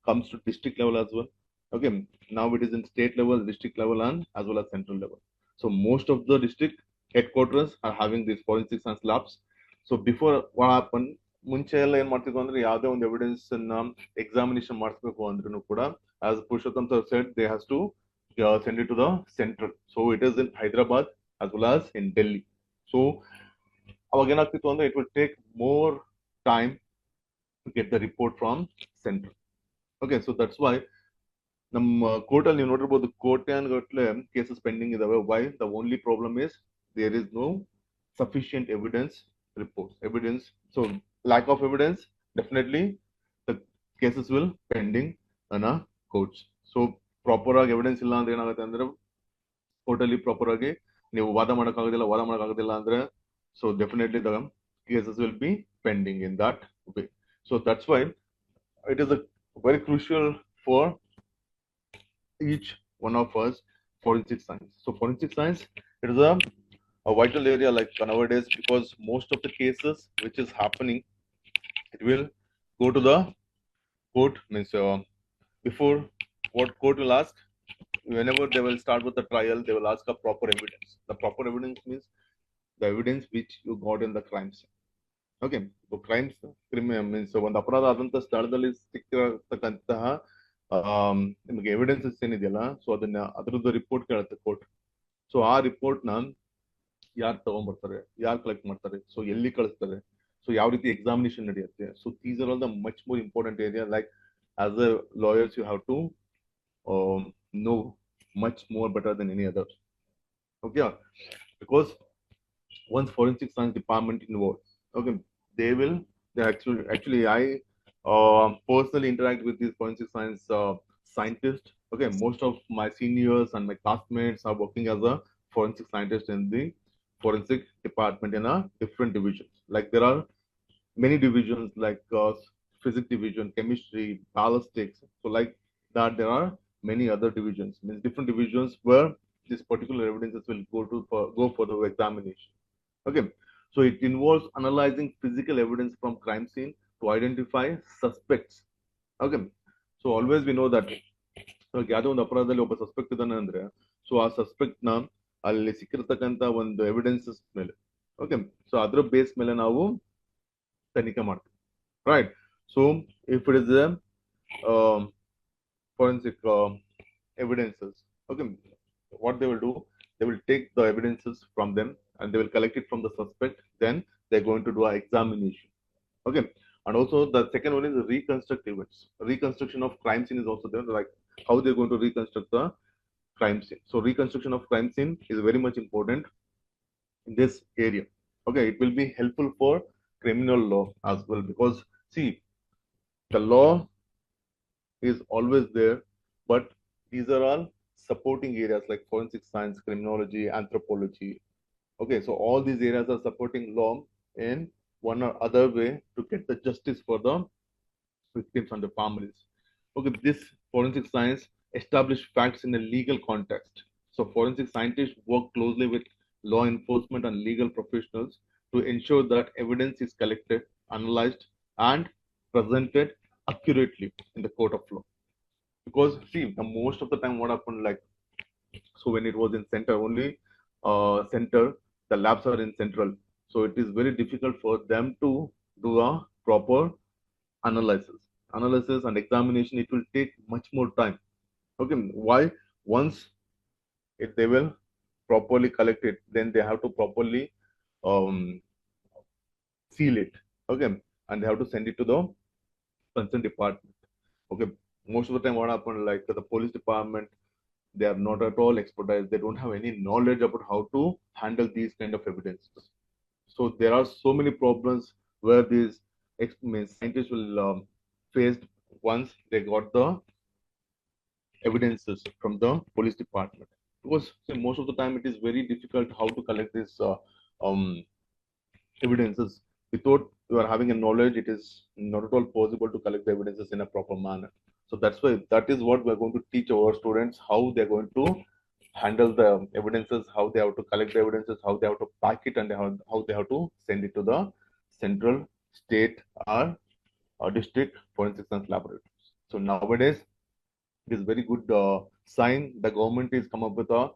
comes to district level as well. Okay, now it is in state level, district level, and as well as central level. So most of the district headquarters are having these forensic science labs. So before what happened, ಮುಂಚೆ ಎಲ್ಲ ಏನ್ ಮಾಡ್ತಿದ್ವು ಅಂದ್ರೆ ಯಾವುದೇ ಒಂದು evidence ಅನ್ನ examination ಮಾಡಿಸ್ಬೇಕು ಅಂದ್ರೂ ಕೂಡ, as Purushottam sir said, they has to send it to the central. So it is in Hyderabad as well as in Delhi. So ಅವಾಗ ಏನಾಗ್ತಿತ್ತು ಅಂದ್ರೆ it will take more time to get the report from central. Okay, so that's why ನಮ್ಮ ಕೋರ್ಟಲ್ಲಿ ನೀವು ನೋಡಿರ್ಬೋದು ಕೋಟ್ಯಾನ್ಗಟ್ಲೆ cases pending ಇದಾವೆ. Why? The only problem is there is no sufficient evidence. So lack of evidence, definitely the cases will pending in a courts. So proper ಆಗಿ evidence ಇಲ್ಲ ಅಂದ್ರೆ ಏನಾಗುತ್ತೆ ಅಂದ್ರೆ ಕೋರ್ಟಲ್ಲಿ ಪ್ರಾಪರ್ ಆಗಿ ನೀವು ವಾದ ಮಾಡಕ್ಕಾಗೋದಿಲ್ಲ ಅಂದ್ರೆ, so definitely the cases will be pending in that way. So that's why it is a very crucial for each one of us forensic science. So forensic science, it is a vital area like nowadays, because most of the cases which is happening, it will go to the court. Means before what court will ask, whenever they will start with the trial, they will ask a proper evidence. The proper evidence means the evidence which you got in the crime scene. Okay, so crimes means ಒಂದು ಅಪರಾಧ ಆದಂತ ಸ್ಥಳದಲ್ಲಿ ಸಿಕ್ಕಿರತಕ್ಕಂತಹ ನಿಮಗೆ evidences ಏನಿದೆಯಲ್ಲ, so ಅದ್ರದ್ದು report ಕೇಳುತ್ತೆ court. So ಆ report ನ ಯಾರು ತಗೊಂಡ್ಬರ್ತಾರೆ, ಯಾರು ಕಲೆಕ್ಟ್ ಮಾಡ್ತಾರೆ, ಸೊ ಎಲ್ಲಿ ಕಳಿಸ್ತಾರೆ, ಸೊ ಯಾವ ರೀತಿ ಎಕ್ಸಾಮಿನೇಷನ್ ನಡೆಯುತ್ತೆ. So these are all the much more important area. Like as a lawyers you have to know much more better than any other. Okay, because once forensic science department involved, okay, they actually I personally interact with these forensic science scientists. Okay, most of my seniors and my classmates are working as a forensic scientist in the forensic department in a different divisions. Like there are many divisions like physics division, chemistry, ballistics. So like that, there are many other divisions, means different divisions where this particular evidences will go for the examination. Okay, so it involves analyzing physical evidence from crime scene to identify suspects. Okay, so always we know that ಯಾವುದೋ ಒಂದು ಅಪರಾಧದಲ್ಲಿ ಒಬ್ಬ suspect ಇದ್ದಾನೆ ಅಂದ್ರೆ, so ಆ suspect ನ ಅಲ್ಲಿ ಸಿಕ್ಕಿರ್ತಕ್ಕಂತ ಒಂದು evidences ಮೇಲೆ, ಓಕೆ, ಸೊ ಅದ್ರ ಬೇಸ್ ಮೇಲೆ ನಾವು ತನಿಖೆ ಮಾಡ್ತೀವಿ, right. So if it is forensic evidences, okay, what they will do, they will take the evidences from them and they will collect it from the suspect, then they're going to do an examination. Okay, and also the second one is reconstruct events. Reconstruction of crime scene is also there, like how they're going to reconstruct the crime scene. So reconstruction of crime scene is very much important in this area. Okay, it will be helpful for criminal law as well, because see, the law is always there, but these are all supporting areas like forensic science, criminology, anthropology. Okay, so all these areas are supporting law in one or other way to get the justice for the victims and the families. Okay, this forensic science establish facts in a legal context. So forensic scientists work closely with law enforcement and legal professionals to ensure that evidence is collected, analyzed, and presented accurately in the court of law. Because see, most of the time what happened, like, so when it was in center only, center, the labs are in central. So it is very difficult for them to do a proper analysis. Analysis and examination, it will take much more time. Okay, why? Once they will properly collect it, then they have to properly um, seal it. Okay, and they have to send it to the concerned department. Okay, most of the time what happened, like the police department, they are not at all expertise. They don't have any knowledge about how to handle these kind of evidences. So there are so many problems where these scientists will face once they got the evidences from the police department. Because see, most of the time it is very difficult how to collect this um, evidences without you are having a knowledge. It is not at all possible to collect the evidences in a proper manner. So that's why that is what we're going to teach our students, how they're going to handle the evidences, how they have to collect the evidences, how they have to pack it, and how they have to send it to the central, state, or district forensic science laboratories. So nowadays it is very good sign the government is come up with a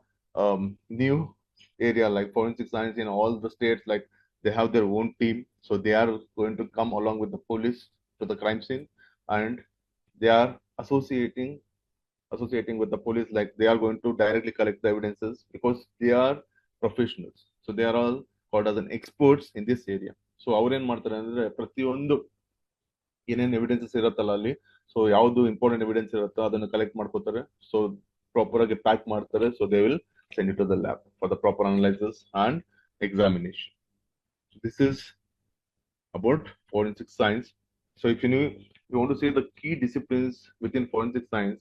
new area like forensic science in all the states. Like they have their own team, so they are going to come along with the police to the crime scene, and they are associating with the police. Like they are going to directly collect the evidences because they are professionals, so they are all called as an experts in this area. So ಅವ್ರು ಏನ್ ಮಾಡ್ತಾರೆ ಅಂದ್ರೆ ಪ್ರತಿಯೊಂದು ಏನೇನು evidences ಇರುತ್ತಲ್ಲ ಅಲ್ಲಿ, so ಯಾವ್ದು important evidence ಇರುತ್ತೋ ಅದನ್ನು ಕಲೆಕ್ಟ್ ಮಾಡ್ಕೋತಾರೆ. ಸೊ ಪ್ರಾಪರ್ ಆಗಿ ಪ್ಯಾಕ್ ಮಾಡ್ತಾರೆ. So they will send it to the lab for the proper analysis and examination. This is about forensic science. So if you want to see the key disciplines within forensic science,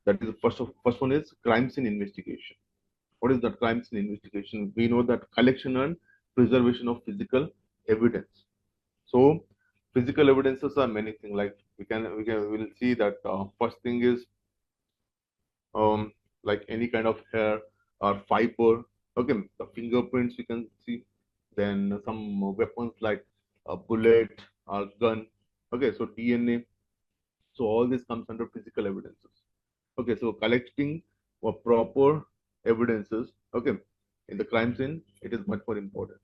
that is first one is crime scene investigation. What is that crime scene investigation? We know that collection and preservation of physical evidence. So physical evidences are many things. Like we'll see that first thing is like any kind of hair or fiber. Okay, the fingerprints we can see. Then some weapons like a bullet or gun. Okay, so DNA. So all this comes under physical evidences. Okay, so collecting proper evidences. Okay, in the crime scene, it is much more important.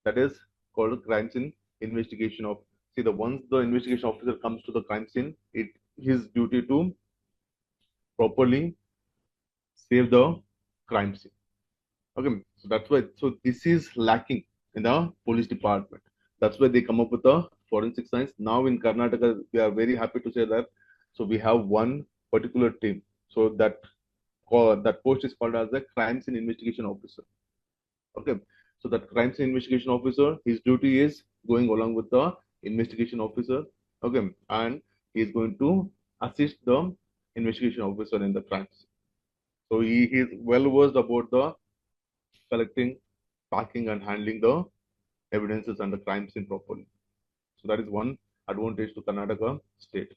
That is called crime scene investigation of. See, the once the investigation officer comes to the crime scene, it his duty to properly save the crime scene. Okay, so that's why. So this is lacking in the police department. That's why they come up with the forensic science. Now in Karnataka, we are very happy to say that. So we have one particular team. So that post is called as the crime scene investigation officer. Okay, so that crime scene investigation officer, his duty is going along with the investigation officer. Okay, and he is going to assist the investigation officer in the crime scene. So he is well versed about the collecting, packing, and handling the evidences and the crime scene properly. So that is one advantage to Karnataka state.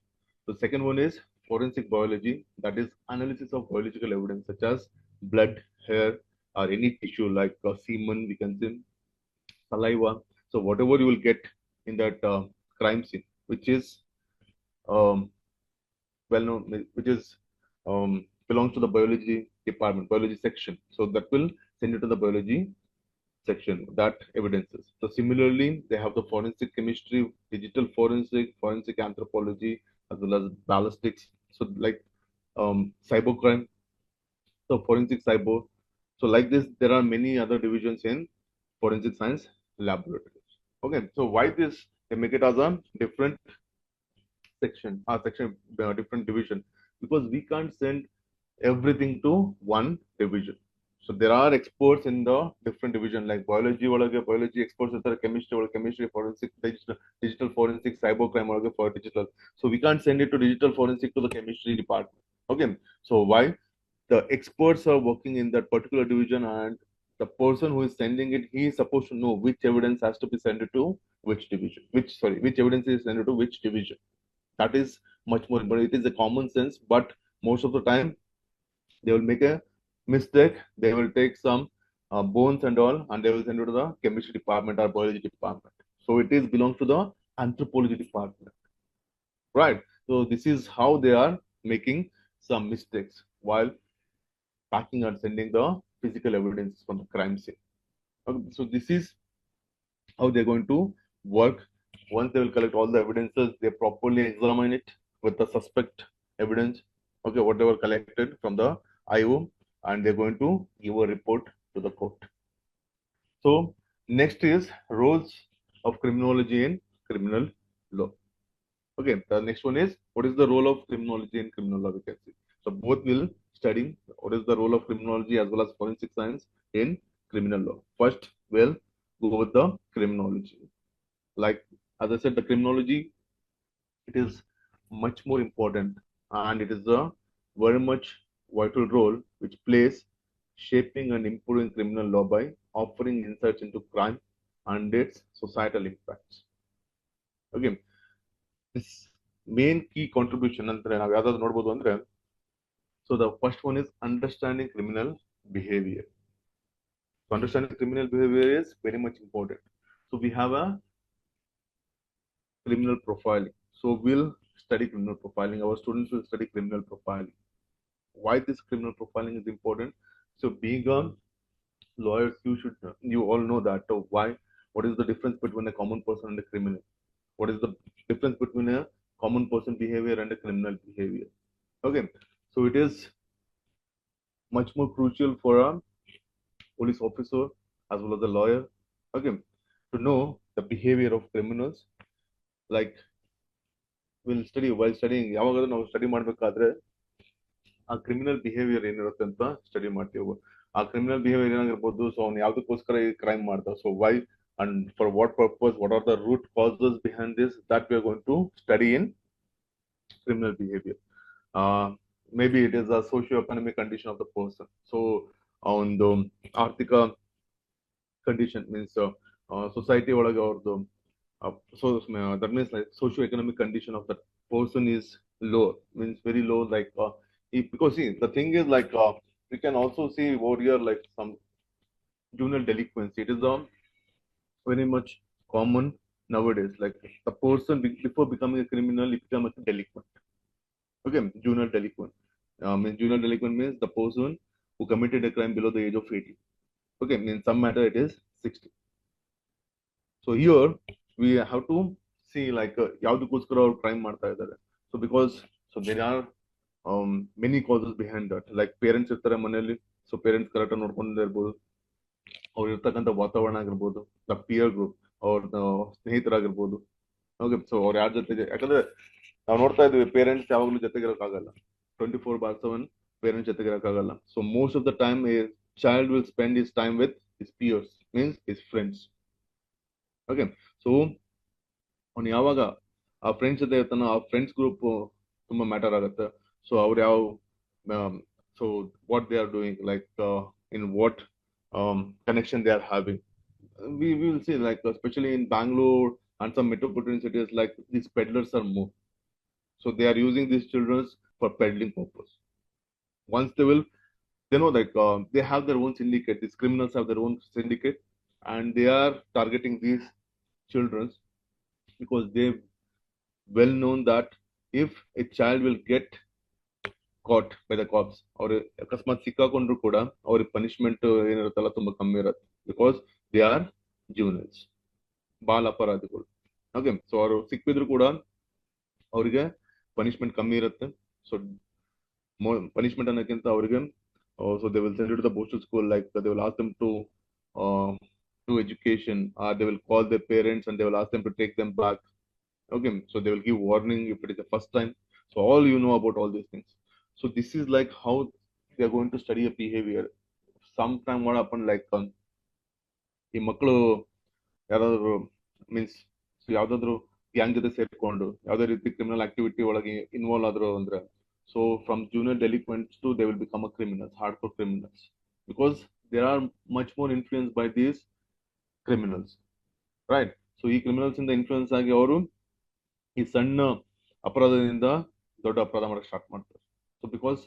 The second one is forensic biology, that is analysis of biological evidence such as blood, hair, or any tissue like semen, we can say saliva. So whatever you will get in that crime scene, which is um, well known, which is belongs to the biology department, biology section. So that will send it to the biology section, that evidences. So similarly, they have the forensic chemistry, digital forensic, forensic anthropology, as well as ballistics. So like cybercrime, so forensic cyber. So like this, there are many other divisions in forensic science laboratories. Okay, so why this? They make it as a different different division, because we can't send everything to one division. So there are experts in the different division, like biology experts are chemistry, forensic, digital forensic, cybercrime for digital. So we can't send it to digital forensic to the chemistry department. Okay, so why? The experts are working in that particular division, and the person who is sending it, he is supposed to know which evidence has to be sent to which division, which evidence is sent to which division. That is much more important. It is a common sense, but most of the time they will make a mistake. They will take some bones and all, and they will send it to the chemistry department or biology department. So it is belongs to the anthropology department. right? So this is how they are making some mistakes while packing and sending the physical evidence from the crime scene. Okay, so this is how they're going to work. Once they will collect all the evidences, they properly examine it with the suspect evidence, okay, whatever collected from the IO, and they're going to give a report to the court. So next is roles of criminology in criminal law. Okay, the next one is what is the role of criminology in criminal law? We can see. So both will study what is the role of criminology as well as forensic science in criminal law. First, we'll go with the criminology. Like as I said, the criminology, it is much more important, and it is a very much vital role which plays shaping and improving criminal law by offering insights into crime and its societal impacts. Okay, this main key contribution ಅಂದ್ರೆ ನಾವು ಯಾವ್ದಾದ್ರು ನೋಡ್ಬೋದು ಅಂದ್ರೆ, so the first one is understanding criminal behavior. So understanding criminal behavior is very much important. So we have a criminal profiling. So we'll study criminal profiling. Our students will study criminal profiling. Why this criminal profiling is important? So being a lawyer, you all know that why. What is the difference between a common person and a criminal? What is the difference between a common person behavior and a criminal behavior? Okay, so it is much more crucial for a police officer as well as a lawyer, okay, to know the behavior of criminals. Like we'll study while studying, ಯಾವಾಗಾದ್ರೂ ನಾವು study ಮಾಡ್ಬೇಕಾದ್ರೆ ಆ criminal behaviour ಏನಿರುತ್ತೆ ಅಂತ study ಮಾಡ್ತೀವಿ. ಆ criminal behaviour ಏನಾಗಿರ್ಬೋದು, so ಅವ್ನು ಯಾವ್ದಕ್ಕೋಸ್ಕರ ಈ ಕ್ರೈಮ್ ಮಾಡ್ದ, so why and for what purpose, what are the root causes behind this, that we are going to study in criminal behavior. Maybe it is a socio-economic condition of the person. So on the artika condition means society ಒಳಗೆ ಅವ್ರದ್ದು so that means like socio-economic condition of that person is low, means very low, like because see the thing is like we can also see over here like some juvenile delinquency. It is very much common nowadays, like the person before becoming a criminal he become a delinquent. Okay, juvenile delinquent. Juvenile delinquent means the person who committed a crime below the age of 18. Okay, in some matter it is 60. So here we have to see like ಯಾವ್ದಕ್ಕೋಸ್ಕರ ಅವ್ರು crime ಮಾಡ್ತಾ ಇದ್ದಾರೆ. So because so there are many causes behind that. Like parents ಇರ್ತಾರೆ ಮನೆಯಲ್ಲಿ, so parents correct ಆಗಿ ನೋಡ್ಕೊಂಡೇ ಇರ್ಬೋದು, ಅವ್ರು ಇರ್ತಕ್ಕಂಥ ವಾತಾವರಣ ಆಗಿರ್ಬೋದು, ದ ಪಿಯರ್ ಗ್ರೂಪ್, ಅವ್ರ ಸ್ನೇಹಿತರಾಗಿರ್ಬೋದು. ಓಕೆ, ಸೊ ಅವ್ರು ಯಾರ ಜೊತೆಗೆ, ಯಾಕಂದ್ರೆ ನಾವು ನೋಡ್ತಾ ಇದ್ವಿ ಪೇರೆಂಟ್ಸ್ ಯಾವಾಗಲೂ ಜೊತೆಗಿರೋಕ್ಕಾಗಲ್ಲ, 24/7 ಪೇರೆಂಟ್ಸ್ ಜೊತೆಗಿರೋಕ್ಕಾಗಲ್ಲ. So most of the time a child will spend his time with his peers, means his friends. Okay, so ಅವ್ನು ಯಾವಾಗ ಆ ಫ್ರೆಂಡ್ಸ್ ಜೊತೆ ಇರ್ತಾನೋ ಆ ಫ್ರೆಂಡ್ಸ್ ಗ್ರೂಪ್ ತುಂಬಾ ಮ್ಯಾಟರ್ ಆಗುತ್ತೆ. ಸೊ ಅವ್ರು ಯಾವ so what they are doing, like in what connection they are having. We will see like especially in Bangalore and some metropolitan cities, like these peddlers are more. So they are using these children for peddling purpose. Once they know like they have their own syndicate. These criminals have their own syndicate, and they are targeting these children because they well known that if a child will get caught by the cops or ಅಕಸ್ಮಾತ್ ಸಿಕ್ಕಾಕೊಂಡ್ರು ಕೂಡ ಅವ್ರಿಗೆ punishment ಏನಿರುತ್ತಲ್ಲ ತುಂಬಾ ಕಮ್ಮಿ ಇರುತ್ತೆ, because they R juniors, ಬಾಲ ಅಪರಾಧಿಗಳು. Okay, so ಅವರು ಸಿಕ್ಕಿದ್ರು ಕೂಡ ಅವರಿಗೆ ಪನಿಷ್ಮೆಂಟ್ ಕಮ್ಮಿ ಇರುತ್ತೆ. ಸೊ ಪನಿಷ್ಮೆಂಟ್ ಅನ್ನೋಕ್ಕಿಂತ ಅವರಿಗೆ so they will send to the borstal school, like they will ask them to do education, or they will call their parents and they will ask them to take them back. Okay, so they will give warning if it is the first time. So all you know about all these things. So this is like how they are going to study a behavior. Sometime what happened like ಈ ಮಕ್ಕಳು ಯಾರಾದ್ರು means ಯಾವ್ದಾದ್ರು gang ಜೊತೆ ಸೇರ್ಕೊಂಡು ಯಾವ್ದೇ ರೀತಿ criminal activity ಒಳಗೆ involve ಆದ್ರು ಅಂದ್ರೆ, so from junior delinquents to they will become a criminals, hard core criminals, because they are much more influence by these criminals, right? So ಈ ಕ್ರಿಮಿನಲ್ಸ್ ಇಂದ ಇನ್ಫ್ಲೂಯೆನ್ಸ್ ಆಗಿ ಅವರು ಈ ಸಣ್ಣ ಅಪರಾಧದಿಂದ ದೊಡ್ಡ ಅಪರಾಧ ಮಾಡಕ್ಕೆ ಸ್ಟಾರ್ಟ್ ಮಾಡ್ತಾರೆ. So because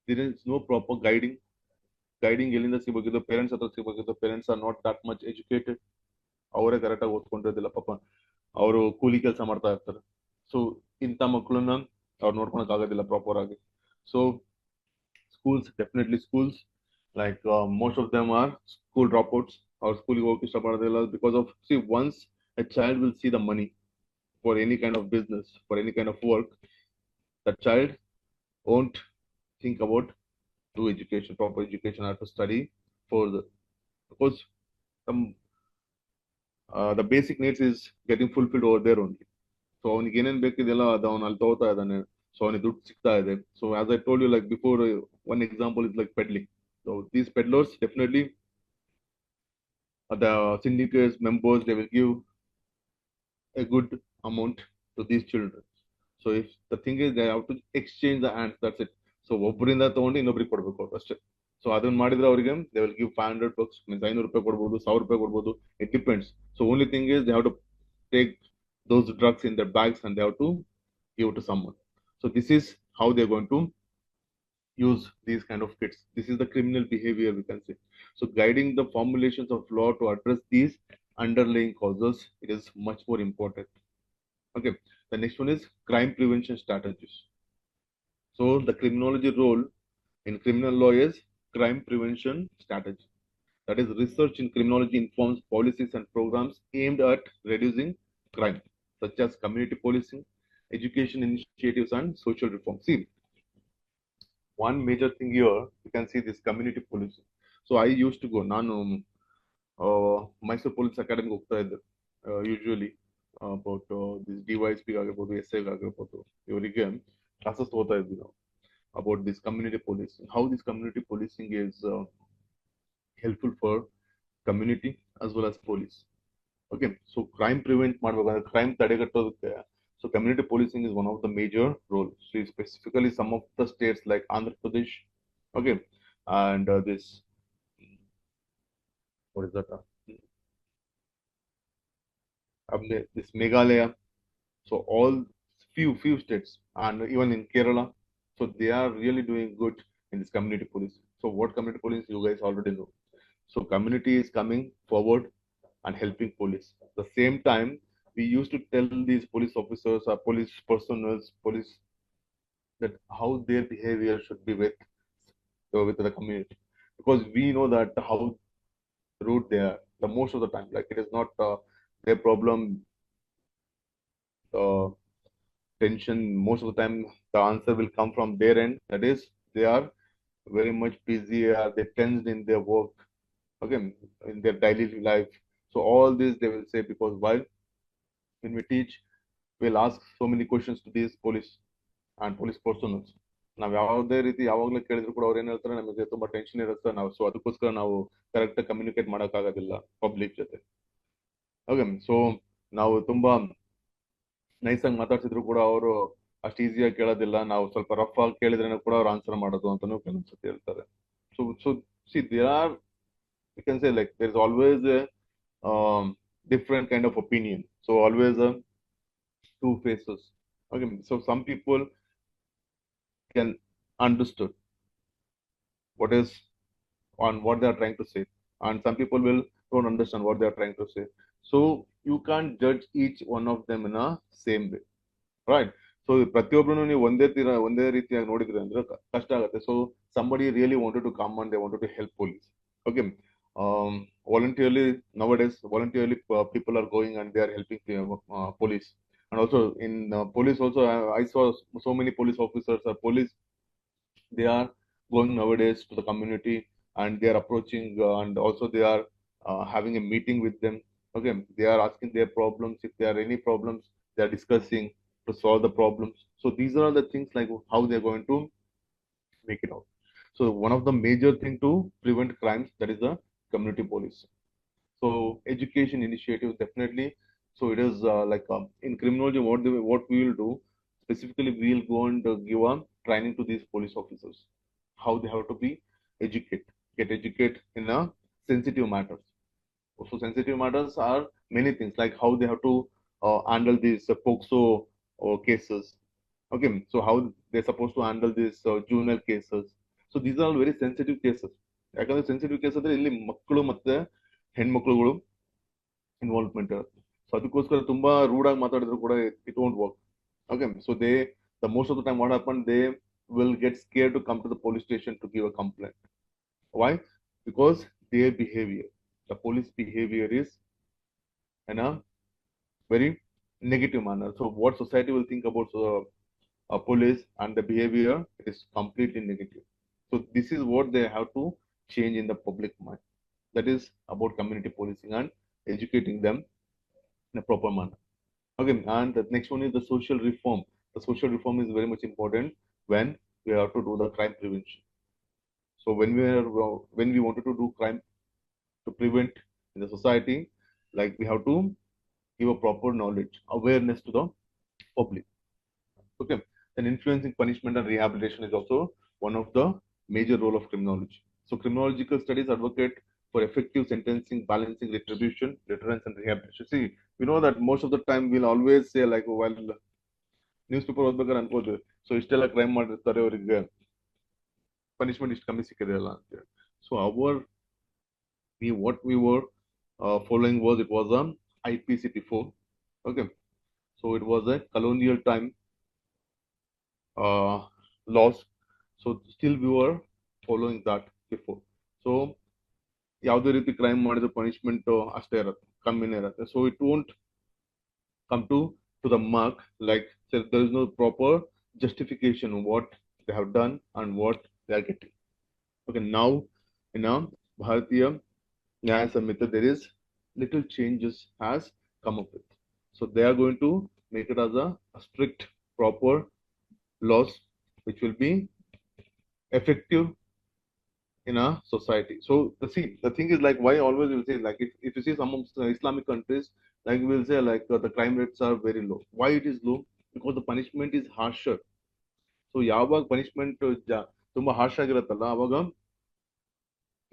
there is no proper guiding ಎಲ್ಲಿಂದ ಸಿಗಬೇಕಿದ್ದು, ಪೇರೆಂಟ್ಸ್ ಹತ್ರ ಸಿಗಬೇಕಿದ್ದು. Parents are not that much educated, ಅವರೇ ಕರೆಕ್ಟ್ ಆಗಿ ಓದ್ಕೊಂಡಿರೋದಿಲ್ಲ ಪಾಪ, ಅವರು ಕೂಲಿ ಕೆಲಸ ಮಾಡ್ತಾ ಇರ್ತಾರೆ. ಸೊ ಇಂಥ ಮಕ್ಕಳನ್ನ ಅವ್ರು ನೋಡ್ಕೊಳಕ್ ಆಗೋದಿಲ್ಲ ಪ್ರಾಪರ್ ಆಗಿ. So schools, definitely schools, like most of them are school dropouts or ಸ್ಕೂಲಿಗೆ ಹೋಗಕ್ಕೆ ಇಷ್ಟಪಡೋದಿಲ್ಲ because of, see, once a child will see the money for any kind of business, for any kind of work, the child won't think about do education, proper education, or to study further, because um, the basic needs is getting fulfilled over there only. So ಅವನಿಗೆ ಏನೇನ್ ಬೇಕಿದೆಯಲ್ಲ ಅದು ಅವ್ನು ಅಲ್ಲಿ ತಗೋತಾ ಇದ್ದಾನೆ. So ಅವನಿಗೆ ದುಡ್ಡು ಸಿಗ್ತಾ ಇದೆ. So as I told you like before, one example is like peddling. So these peddlers definitely the syndicates members, they will give a good amount to these children. So if the thing is they have to exchange the hands, that's it. So ಒಬ್ಬರಿಂದ ತಗೊಂಡು ಇನ್ನೊಬ್ರಿಗೆ ಕೊಡ್ಬೇಕು ಅವ್ರು ಅಷ್ಟೇ. So ಅದನ್ನ ಮಾಡಿದ್ರೆ ಅವರಿಗೆ they will give $500, means $500 ಕೊಡ್ಬೋದು, $1,000 ಕೊಡ್ಬೋದು, it depends. So only thing is they have to take those drugs in their bags and they have to give to someone. So this is how they're going to use these kind of kids. This is the criminal behavior, we can say. So guiding the formulations of law to address these underlying causes, it is much more important. Okay, the next one is crime prevention strategies. So the criminology role in criminal law is crime prevention strategy. That is, research in criminology informs policies and programs aimed at reducing crime, such as community policing, education initiatives, and social reform. See, one major thing here, you can see this community policing. So I used to go, ನಾನು Mysuru police ಅಕಾಡೆಮಿಗೆ ಹೋಗ್ತಾ ಇದ್ದೆ usually about this DYSP ಆಗಿರ್ಬೋದು, SI ಆಗಿರ್ಬೋದು, ಇವರಿಗೆ classes ತಗೋತಾ ಇದ್ವಿ ನಾವು about this community policing, how this community policing is helpful for community as well as police. Okay, so crime prevent ಮಾಡಬೇಕಾದ್ರೆ, crime ತಡೆಗಟ್ಟೋದಕ್ಕೆ, so community policing is one of the major roles. So specifically some of the states like Andhra Pradesh, okay, and this, what is that, this Meghalaya, so all few states, and even in Kerala, so they are really doing good in this community policing. So what community policing, you guys already know. So community is coming forward and helping police. At the same time, we used to tell these police officers or police personnel, police, that how their behavior should be with the community, because we know that how rude they are the most of the time. Like, it is not their problem, tension. Most of the time, the answer will come from their end. That is, they are very much busy, they tensed in their work, okay, in their daily life. So all this they will say, because while when we teach, we'll ask so many questions to these police and police personnel. ನಾವು ಯಾವುದೇ ರೀತಿ ಯಾವಾಗಲೂ ಕೇಳಿದ್ರು ಕೂಡ ಅವ್ರು ಏನ್ ಹೇಳ್ತಾರೆ, ನಮಗೆ ತುಂಬಾ ಟೆನ್ಷನ್ ಇರುತ್ತೆ ನಾವು, ಸೊ ಅದಕ್ಕೋಸ್ಕರ ನಾವು ಕರೆಕ್ಟ್ ಕಮ್ಯುನಿಕೇಟ್ ಮಾಡೋಕ್ಕಾಗೋದಿಲ್ಲ ಪಬ್ಲಿಕ್ ಜೊತೆ. ಓಕೆ, ಸೊ ನಾವು ತುಂಬಾ ನೈಸ್ ಆಗಿ ಮಾತಾಡ್ಸಿದ್ರು ಕೂಡ ಅವರು ಅಷ್ಟು ಈಸಿಯಾಗಿ ಕೇಳೋದಿಲ್ಲ, ನಾವು ಸ್ವಲ್ಪ ರಫ್ ಆಗಿ ಕೇಳಿದ್ರೆ ಕೂಡ ಅವ್ರು ಆನ್ಸರ್ ಮಾಡೋದು ಅಂತಾನು ಕೆಲವೊಂದ್ಸತಿ ಹೇಳ್ತಾರೆ. So see there are, you can say, like, there is always a different kind of opinion, so always a two faces. Okay, so some people can understood what is on what they are trying to say, and some people will don't understand what they are trying to say. So you can't judge each one of them in a same way, right? So ಪ್ರತಿಯೊಬ್ಬರನ್ನು ನೀವು ಒಂದೇ ರೀತಿಯಾಗಿ ನೋಡಿದ್ರೆ ಅಂದ್ರೆ ಕಷ್ಟ ಆಗುತ್ತೆ. So somebody really wanted to come and they wanted to help police. Okay, voluntarily nowadays, voluntarily people are going and they are helping police. And also in police also, I saw so many police officers or police, they are going nowadays to the community and they are approaching and also they are having a meeting with them. Okay, they are asking their problems. If there are any problems, they are discussing to solve the problems. So these are the things, like how they are going to make it out. So one of the major thing to prevent crimes, that is the community police. So education initiatives, definitely. So it is like in criminology, what we will do specifically, we will go and give a training to these police officers, how they have to be get educate in a sensitive matters. So sensitive matters are many things, like how they have to handle these POCSO cases. Okay, so how they're supposed to handle these juvenile cases. So these are all very sensitive cases. ಯಾಕಂದ್ರೆ sensitive case ಅಂದ್ರೆ ಇಲ್ಲಿ ಮಕ್ಕಳು ಮತ್ತೆ ಹೆಣ್ಮಕ್ಳುಗಳು involvement ಇರುತ್ತೆ. So ಅದಕ್ಕೋಸ್ಕರ ತುಂಬಾ rude ಆಗಿ ಮಾತಾಡಿದ್ರು ಕೂಡ it won't work. Okay, so the most of the time what happened, they will get scared to come to the police station to give a complaint. Why? Because their behavior, the police behavior is in a very negative manner. So what society will think about police and the behavior is completely negative. So this is what they have to change in the public mind. That is about community policing and educating them in a proper manner. Okay, and the next one is the social reform. The social reform is very much important when we have to do the crime prevention. So when we wanted to do crime to prevent in the society, like we have to give a proper knowledge, awareness to the public. Okay, and influencing punishment and rehabilitation is also one of the major role of criminology. So criminological studies advocate for effective sentencing, balancing retribution, deterrence, and rehabilitation. See, we know that most of the time we'll always say like, well, news paper ಓದ್ಬೇಕಾದ್ರೆ ಅನ್ಬೋದು, so ಇಷ್ಟೆಲ್ಲ crime ಮಾಡಿರ್ತಾರೆ ಅವರಿಗೆ punishment ಇಷ್ಟು ಕಮ್ಮಿ ಸಿಕ್ಕಿದೆಯಲ್ಲ ಅಂತೇಳಿ. So what we were following was, it was a IPC before. Okay, so it was a colonial time laws. So still we were following that before. So ಯಾವುದೇ ರೀತಿ ಕ್ರೈಮ್ ಮಾಡಿದ punishment ಅಷ್ಟೇ ಇರುತ್ತೆ, ಕಮ್ಮಿನೇ ಇರುತ್ತೆ. So it won't come to the mark, like so there is no proper justification of what they have done and what they are getting. Okay, now in a Bharatiya Nyaya Samhita there is little changes has come up with. So they are going to make it as a strict proper laws which will be effective in a society. So the thing is like, why always will say like, if you see some of the Islamic countries, like we'll say like the crime rates are very low. Why it is low? Because the punishment is harsher. So ಯಾವಾಗ punishment ತುಂಬಾ harsh ಆಗಿರುತ್ತಲ್ಲ, ಅವಾಗ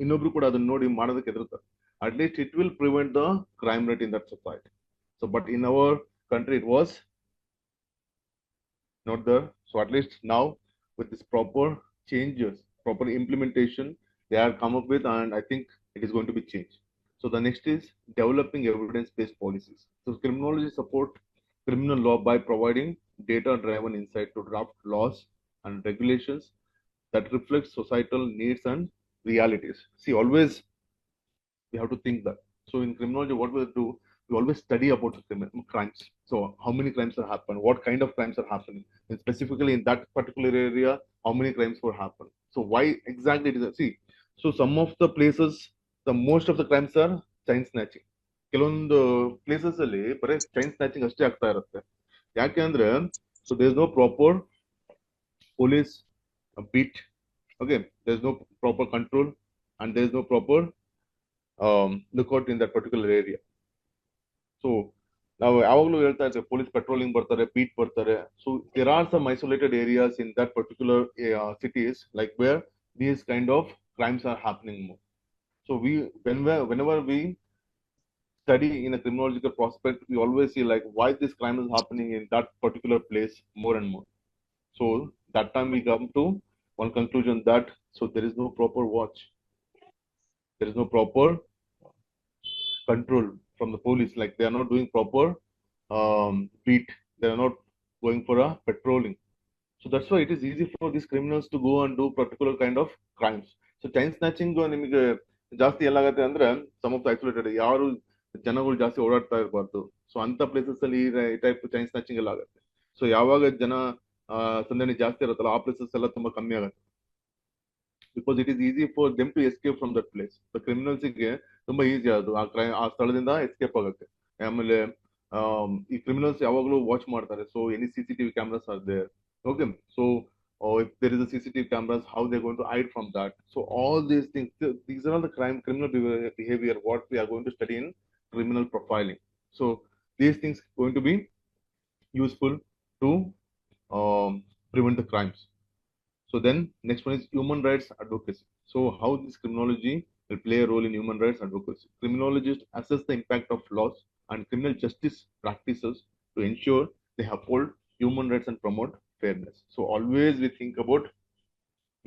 ಇನ್ನೊಬ್ರು ಕೂಡ ಅದನ್ನ ನೋಡಿ ಮಾಡೋದಕ್ಕೆ ಹೆದರ್ತಾರೆ. At least it will prevent the crime rate in that society. So but in our country it was not there. So at least now with this proper changes, proper implementation they are come up with, and I think it is going to be changed. So the next is developing evidence-based policies. So criminology support criminal law by providing data-driven insight to draft laws and regulations that reflect societal needs and realities. See, always we have to think that. So in criminology, what we do, we always study about the crimes. So how many crimes are happened, what kind of crimes are happening, and specifically in that particular area, how many crimes were happened. So why exactly it is? See, so some of the places, the most of the crimes are chain snatching. ಕೆಲವೊಂದು places ಅಲ್ಲಿ ಬರೀ chain snatching ಅಷ್ಟೇ ಆಗ್ತಾ ಇರುತ್ತೆ. ಯಾಕೆ ಅಂದ್ರೆ, so there is no proper police beat. Okay, there's no proper control and there's no proper lookout in that particular area. So ನಾವು ಯಾವಾಗಲೂ ಹೇಳ್ತಾ ಇರ್ತೇವೆ ಪೊಲೀಸ್ ಪೆಟ್ರೋಲಿಂಗ್ ಬರ್ತಾರೆ, ಬೀಟ್ ಬರ್ತಾರೆ. So there are some isolated areas in that particular cities like where these kind of crimes are happening more. So whenever we study in a criminological prospect, we always see like why this crime is happening in that particular place more and more. So that time we come to one conclusion that so there is no proper watch, there is no proper control from the police. Like they are not doing proper beat, they are not going for a patrolling. So that's why it is easy for these criminals to go and do particular kind of crimes. So chain snatching ನಿಮಗೆ ಜಾಸ್ತಿ ಎಲ್ಲಾಗತ್ತೆ ಅಂದ್ರೆ some of the isolated, ಯಾರು ಜನಗಳು ಜಾಸ್ತಿ ಓಡಾಡ್ತಾ ಇರಬಾರ್ದು. So ಅಂತ places ಅಲ್ಲಿ ಈ ಟೈಪ್ ಚೈನ್ ಸ್ನಾಚಿಂಗ್ ಎಲ್ಲ ಆಗುತ್ತೆ. ಸೊ ಯಾವಾಗ ಜನ ಸಂದಣಿ ಜಾಸ್ತಿ ಇರುತ್ತಲ್ಲ, ಆ ಪ್ಲೇಸಸ್ ಎಲ್ಲ ತುಂಬಾ ಕಮ್ಮಿ ಆಗುತ್ತೆ. Because it is easy for them to escape from that place. ಕ್ರಿಮಿನಲ್ಸ್ಗೆ ತುಂಬಾ ಈಸಿ ಅದು ಆ ಸ್ಥಳದಿಂದ ಎಸ್ಕೇಪ್ ಆಗುತ್ತೆ. ಆಮೇಲೆ ಈ ಕ್ರಿಮಿನಲ್ಸ್ ಯಾವಾಗಲೂ ವಾಚ್ ಮಾಡ್ತಾರೆ. So any CCTV cameras are there. Okay, so if there is a CCTV cameras, how they're going to hide from that. So all these things, these are all the criminal behavior what we are going to study in criminal profiling. So these things going to be useful to prevent the crimes. So then next one is human rights advocacy. So how this criminology will play a role in human rights advocacy. Criminologists assess the impact of laws and criminal justice practices to ensure they uphold human rights and promote fairness. So always we think about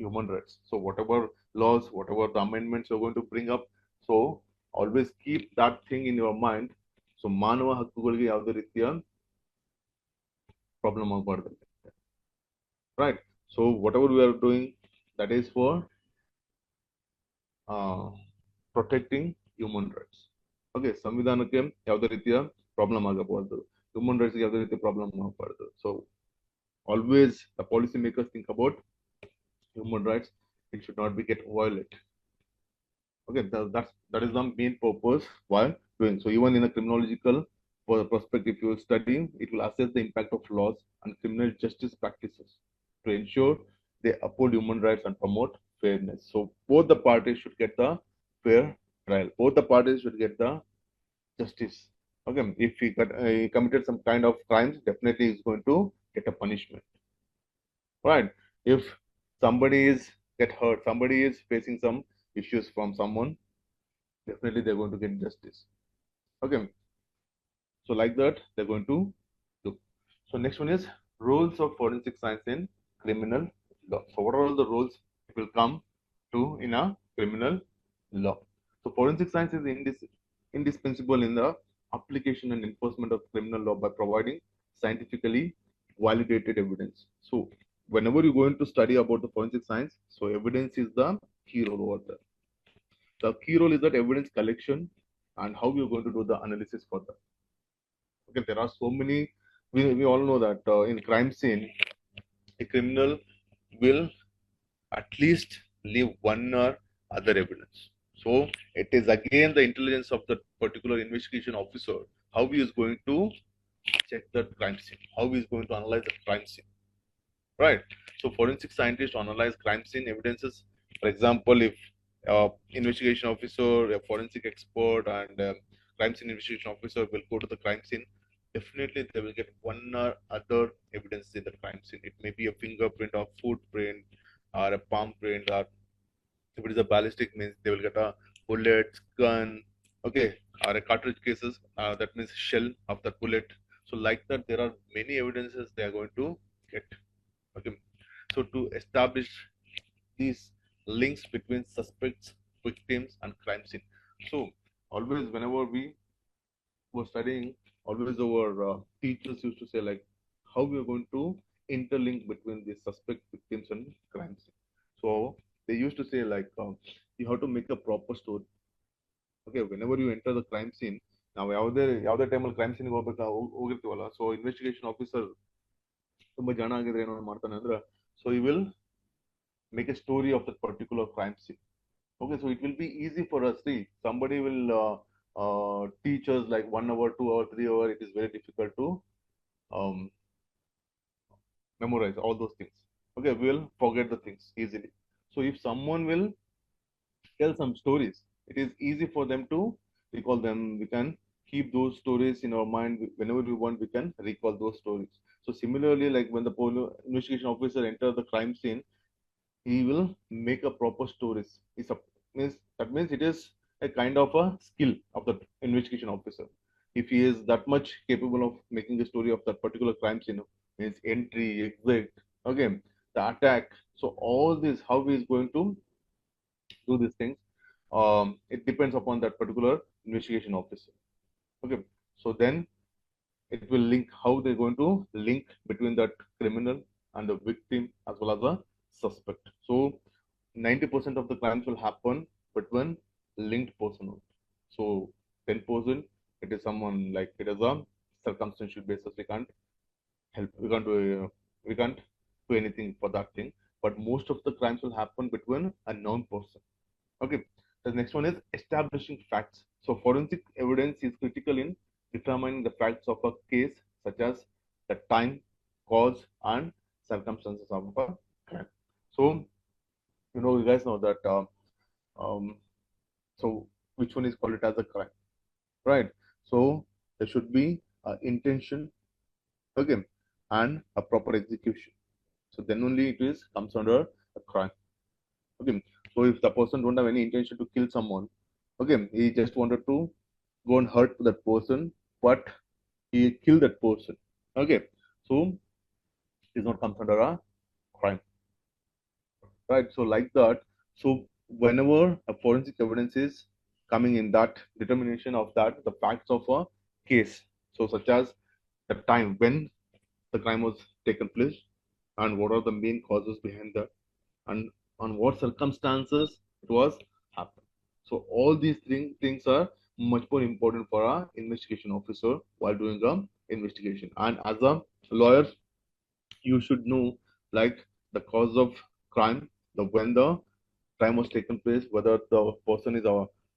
human rights. So whatever laws, whatever the amendments you're going to bring up, so always keep that thing in your mind. So ಮಾನವ ಹಕ್ಕುಗಳಿಗೆ ಯಾವುದೇ ರೀತಿಯ problem about it. Right. So whatever we are doing, that is for protecting human rights. Okay, ಸಂವಿಧಾನಕ್ಕೆ ಯಾವುದೇ ರೀತಿಯ problem ಆಗಬಾರ್ದು, human rights ಯಾವುದೇ ರೀತಿಯ ಪ್ರಾಬ್ಲಮ್ ಆಗಬಾರ್ದು. So always the policy makers think about human rights. It should not be get violate. Okay, that is the main purpose while doing. So even in a criminological perspective, if you study, it will assess the impact of laws and criminal justice practices to ensure they uphold human rights and promote fairness. So both the parties should get the fair trial. Both the parties should get the justice. Okay, if he committed some kind of crimes, definitely he's going to get a punishment. Right? If somebody is get hurt, somebody is facing some issues from someone, definitely they're going to get justice. Okay, so like that they're going to do. So next one is rules of forensic science in criminal law. So what are all the rules it will come to in a criminal law? So forensic science is indispensable in the application and enforcement of criminal law by providing scientifically validated evidence. So whenever you're going to study about the forensic science, so evidence is the key role over there. The key role is that evidence collection and how you're going to do the analysis for that. Okay, there are so many. We all know that in crime scene, a criminal will at least leave one or other evidence. So it is again the intelligence of the particular investigation officer how he is going to check the crime scene, how he is going to analyze the crime scene. Right. So forensic scientists analyze crime scene evidences. For example, if investigation officer, a forensic expert, and crime scene investigation officer will go to the crime scene, definitely they will get one or other evidence in the crime scene. It may be a fingerprint or footprint or a palm print, or if it is a ballistic means they will get a bullet, gun, okay, or a cartridge cases, that means shell of the bullet. So like that, there are many evidences they are going to get. Okay, so to establish these links between suspects, victims, and crime scene. So always, whenever we were studying, always our teachers used to say like how we are going to interlink between the suspect, victims, and crime scene. So they used to say like you have to make a proper story. Okay, whenever you enter the crime scene, ನಾವು ಯಾವುದೇ ಟೈಮಲ್ಲಿ crime ಸೀನ್ಗೆ ಹೋಗಿರ್ತೀವಲ್ಲ, so investigation officer ತುಂಬಾ ಜನ ಆಗಿದ್ರೆ ಏನೋ ಮಾಡ್ತಾನೆ ಅಂದ್ರೆ, so he will make a story of that particular crime scene. Okay, so it will be easy for us. See, somebody will teach us like 1 hour, 2 hour, 3 hour. It is very difficult to um, memorize all those things. Okay, we will forget the things easily. So if someone will tell some stories, it is easy for them to recall them. We can keep those stories in our mind. Whenever we want, we can recall those stories. So similarly, like when the investigation officer enters the crime scene, he will make a proper stories. That means it is a kind of a skill of the investigation officer. If he is that much capable of making a story of that particular crime scene, means entry, exit, okay, the attack. So all this, how he is going to do these things, it depends upon that particular investigation officer. Okay, so then it will link how they're going to link between that criminal and the victim as well as the suspect. So 90% of the crimes will happen between linked person. So 10% it is someone like it is a circumstantial basis. We can't help. We can't do anything for that thing. But most of the crimes will happen between a known person. Okay. The next one is establishing facts. So forensic evidence is critical in determining the facts of a case, such as the time, cause, and circumstances of a crime. So, you guys know that. So, which one is called it as a crime, right? So, there should be intention, okay, and a proper execution. So then only it is comes under a crime. Okay. So if the person don't have any intention to kill someone, okay, he just wanted to go and hurt that person, but he killed that person. Okay. So it is not comes under a crime. Right. So like that. So whenever a forensic evidence is coming in that determination of that, the facts of a case. So such as the time when the crime was taken place, and what are the main causes behind that, and on what circumstances it was happened. So all these things are much more important for our investigation officer while doing a investigation. And as a lawyer, you should know like the cause of crime, the when the crime was taken place, whether the person is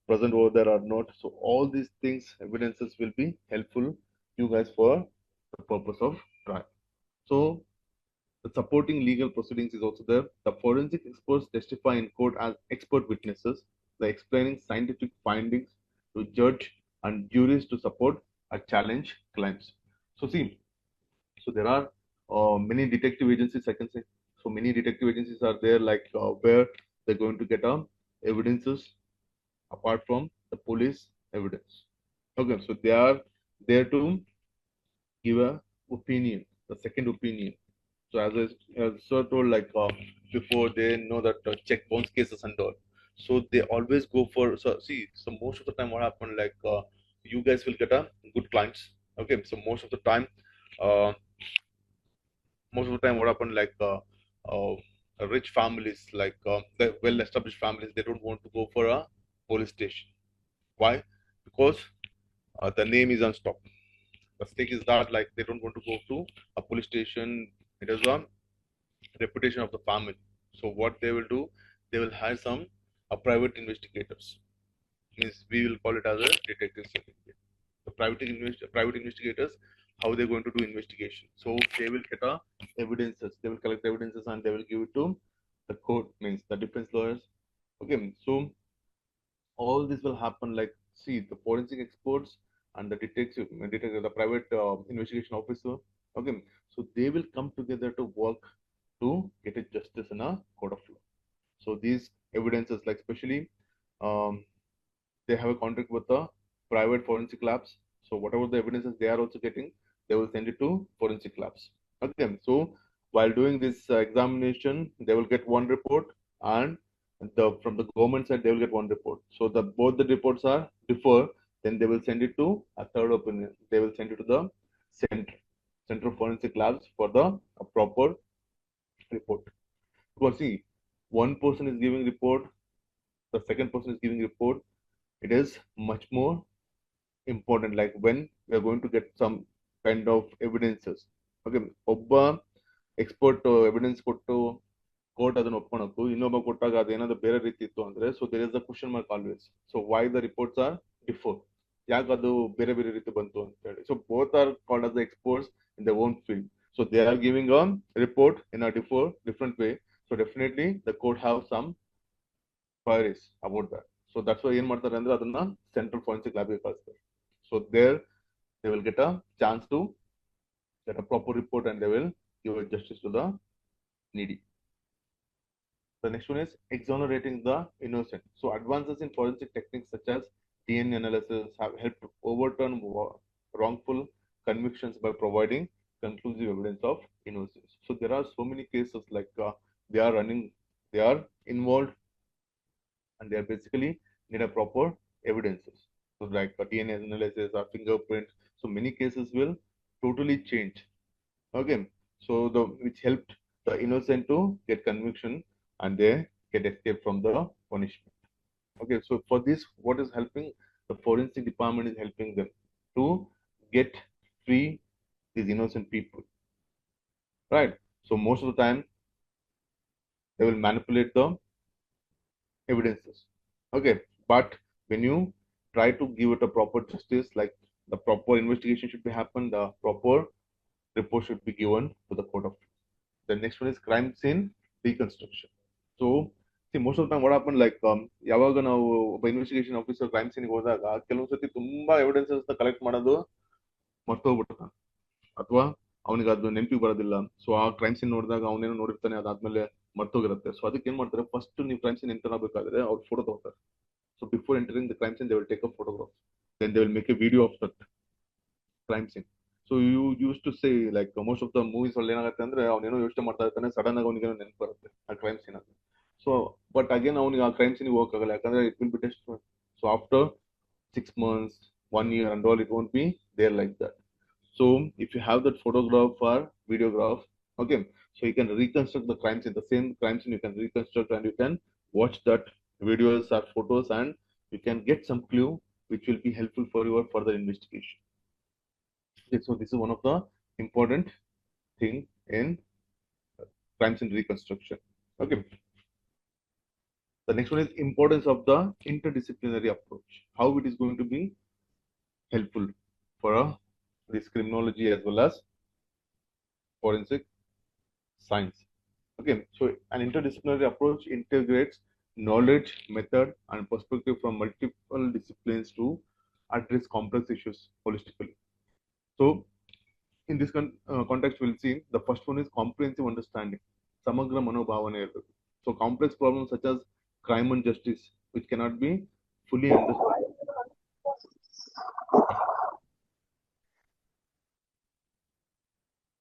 present over there or not. So all these things, evidences will be helpful you guys for the purpose of trial. So the supporting legal proceedings is also there. The forensic experts testify in court as expert witnesses, the explaining scientific findings to judge and juries to support a challenge claims. So see, so there are many detective agencies, I can say. So many detective agencies are there, like where they're going to get evidences apart from the police evidence. Okay, so they are there to give a opinion, the second opinion. So as sir told, like before they know that check bounce cases and all. So they always go for, so see, so most of the time what happened, like you guys will get a good clients. Okay, so uh, most of the time what happened, like rich families, like the well established families, they don't want to go for a police station. Why? Because the name is unstopped. The stake is that, like, they don't want to go to a police station. It is a reputation of the family. So what they will do, they will hire some private investigators. Means we will call it as a detective certificate. The private investigators, how they're going to do investigation. So they will get evidences. They will collect evidences and they will give it to the court. Means the defense lawyers. Okay, so all this will happen, like, see, the forensic experts and the detective, the private investigation officer. Okay, so they will come together to work to get a justice in a court of law. So these evidences, like especially, um, they have a contract with the private forensic labs. So whatever the evidences they are also getting, they will send it to forensic labs. Okay, so while doing this examination, they will get one report, and the from the government side they will get one report. So the both the reports are differ. Then they will send it to a third opinion. They will send it to the center, Center of Forensic Labs for the proper report. Because see, one person is giving report, the second person is giving report. It is much more important, like when we are going to get some kind of evidences. Okay, ಒಬ್ಬ expert evidence ಕೊಟ್ಟು court ಅದನ್ನ ಒಪ್ಕೊಳಕ್ಕೂ ಇನ್ನೊಬ್ಬ ಕೊಟ್ಟಾಗ ಅದೇನಾದ್ರು ಬೇರೆ ರೀತಿ ಇತ್ತು ಅಂದ್ರೆ, so there is a question mark always. So why the reports are differ, ಯಾಕೆ ಅದು ಬೇರೆ ಬೇರೆ ರೀತಿ ಬಂತು ಅಂತ ಹೇಳಿ. So both are called as the experts in their own field. So they are giving a report in a different way. So definitely the court have some queries about that. So that's why ಏನ್ ಮಾಡ್ತಾರೆ ಅಂದ್ರೆ ಅದನ್ನ central forensic ಲ್ಯಾಬ್ಗೆ ಕಳಿಸ್ತಾರೆ. So there they will get a chance to get a proper report and they will give a justice to the needy. The next one is exonerating the innocent. So advances in forensic techniques such as DNA analysis have helped to overturn wrongful convictions by providing conclusive evidence of innocence. So there are so many cases, like they are involved, and they are basically need a proper evidences. So like DNA analysis or fingerprint. So many cases will totally change. Okay, so the which helped the innocent to get conviction and they get escape from the punishment. Okay, so for this, what is helping? The forensic department is helping them to get free these innocent people. Right. So most of the time they will manipulate the evidences. Okay, but when you try to give it a proper justice, like the proper investigation should be happen, the proper report should be given to the court of law. The next one is crime scene reconstruction. So see, most of the time what happened, like ಯಾವಾಗ ನಾವು ಒಬ್ಬ investigation officer crime ಸೀನ್ಗೆ ಹೋದಾಗ ಕೆಲವೊಂದು ಸತಿ ತುಂಬಾ evidences collect ಮಾಡೋದು ಮರ್ತೋಗ್ಬಿಡ್ತಾನೆ, ಅಥವಾ ಅವನಿಗೆ ಅದು ನೆನಪಿಗೆ ಬರೋದಿಲ್ಲ. ಸೊ ಆ ಕ್ರೈಮ್ ಸೀನ್ ನೋಡಿದಾಗ ಅವನೇನೋ ನೋಡಿರ್ತಾನೆ, ಅದಾದ್ಮೇಲೆ ಮರ್ತೋಗಿರುತ್ತೆ. ಸೊ ಅದಕ್ಕೆ ಏನ್ ಮಾಡ್ತಾರೆ, ಫಸ್ಟ್ ನೀವು ಕ್ರೈಮ್ ಸೀನ್ ಎಂಟರ್ ಆಗಬೇಕಾದ್ರೆ ಅವ್ರು ಫೋಟೋ ತಗೋತಾರೆ. So before entering the crime scene they will take a photograph, then they will make a video of that crime scene. So you use to say, like most of the movies ಅಲ್ಲಿ ಏನಾಗುತ್ತೆ ಅಂದ್ರೆ ಅವನೇನೋ ಯೋಚನೆ ಮಾಡ್ತಾ ಇರ್ತಾನೆ, sudden ಆಗಿ ಅವನಿಗೆ ನೆನಪು ಬರುತ್ತೆ ಆ ಕ್ರೈಮ್ ಸೀನ್ ಅಂತ. ಸೊ ಬಟ್ ಅಗೇನ್ ಅವನಿಗೆ ಆ ಕ್ರೈಮ್ ಸೀನ್ ಹೋಗಕ್ಕಾಗಲ್ಲ, ಯಾಕಂದ್ರೆ it will B test. So after 6 months, 1 year and all, it won't be there like that. So if you have that photograph or videograph, okay, so you can reconstruct the crimes in the same crime scene. You can reconstruct and you can watch that videos or photos, and you can get some clue which will be helpful for your further investigation. Okay, so this is one of the important thing in crime scene reconstruction. Okay, the next one is importance of the interdisciplinary approach. How it is going to be helpful for this criminology as well as forensic science. Okay, so an interdisciplinary approach integrates knowledge, method, and perspective from multiple disciplines to address complex issues holistically. So, in this context, we'll see the first one is comprehensive understanding. Samagra manobhavana irಬೇಕು. So, complex problems such as crime and justice, which cannot be fully understood.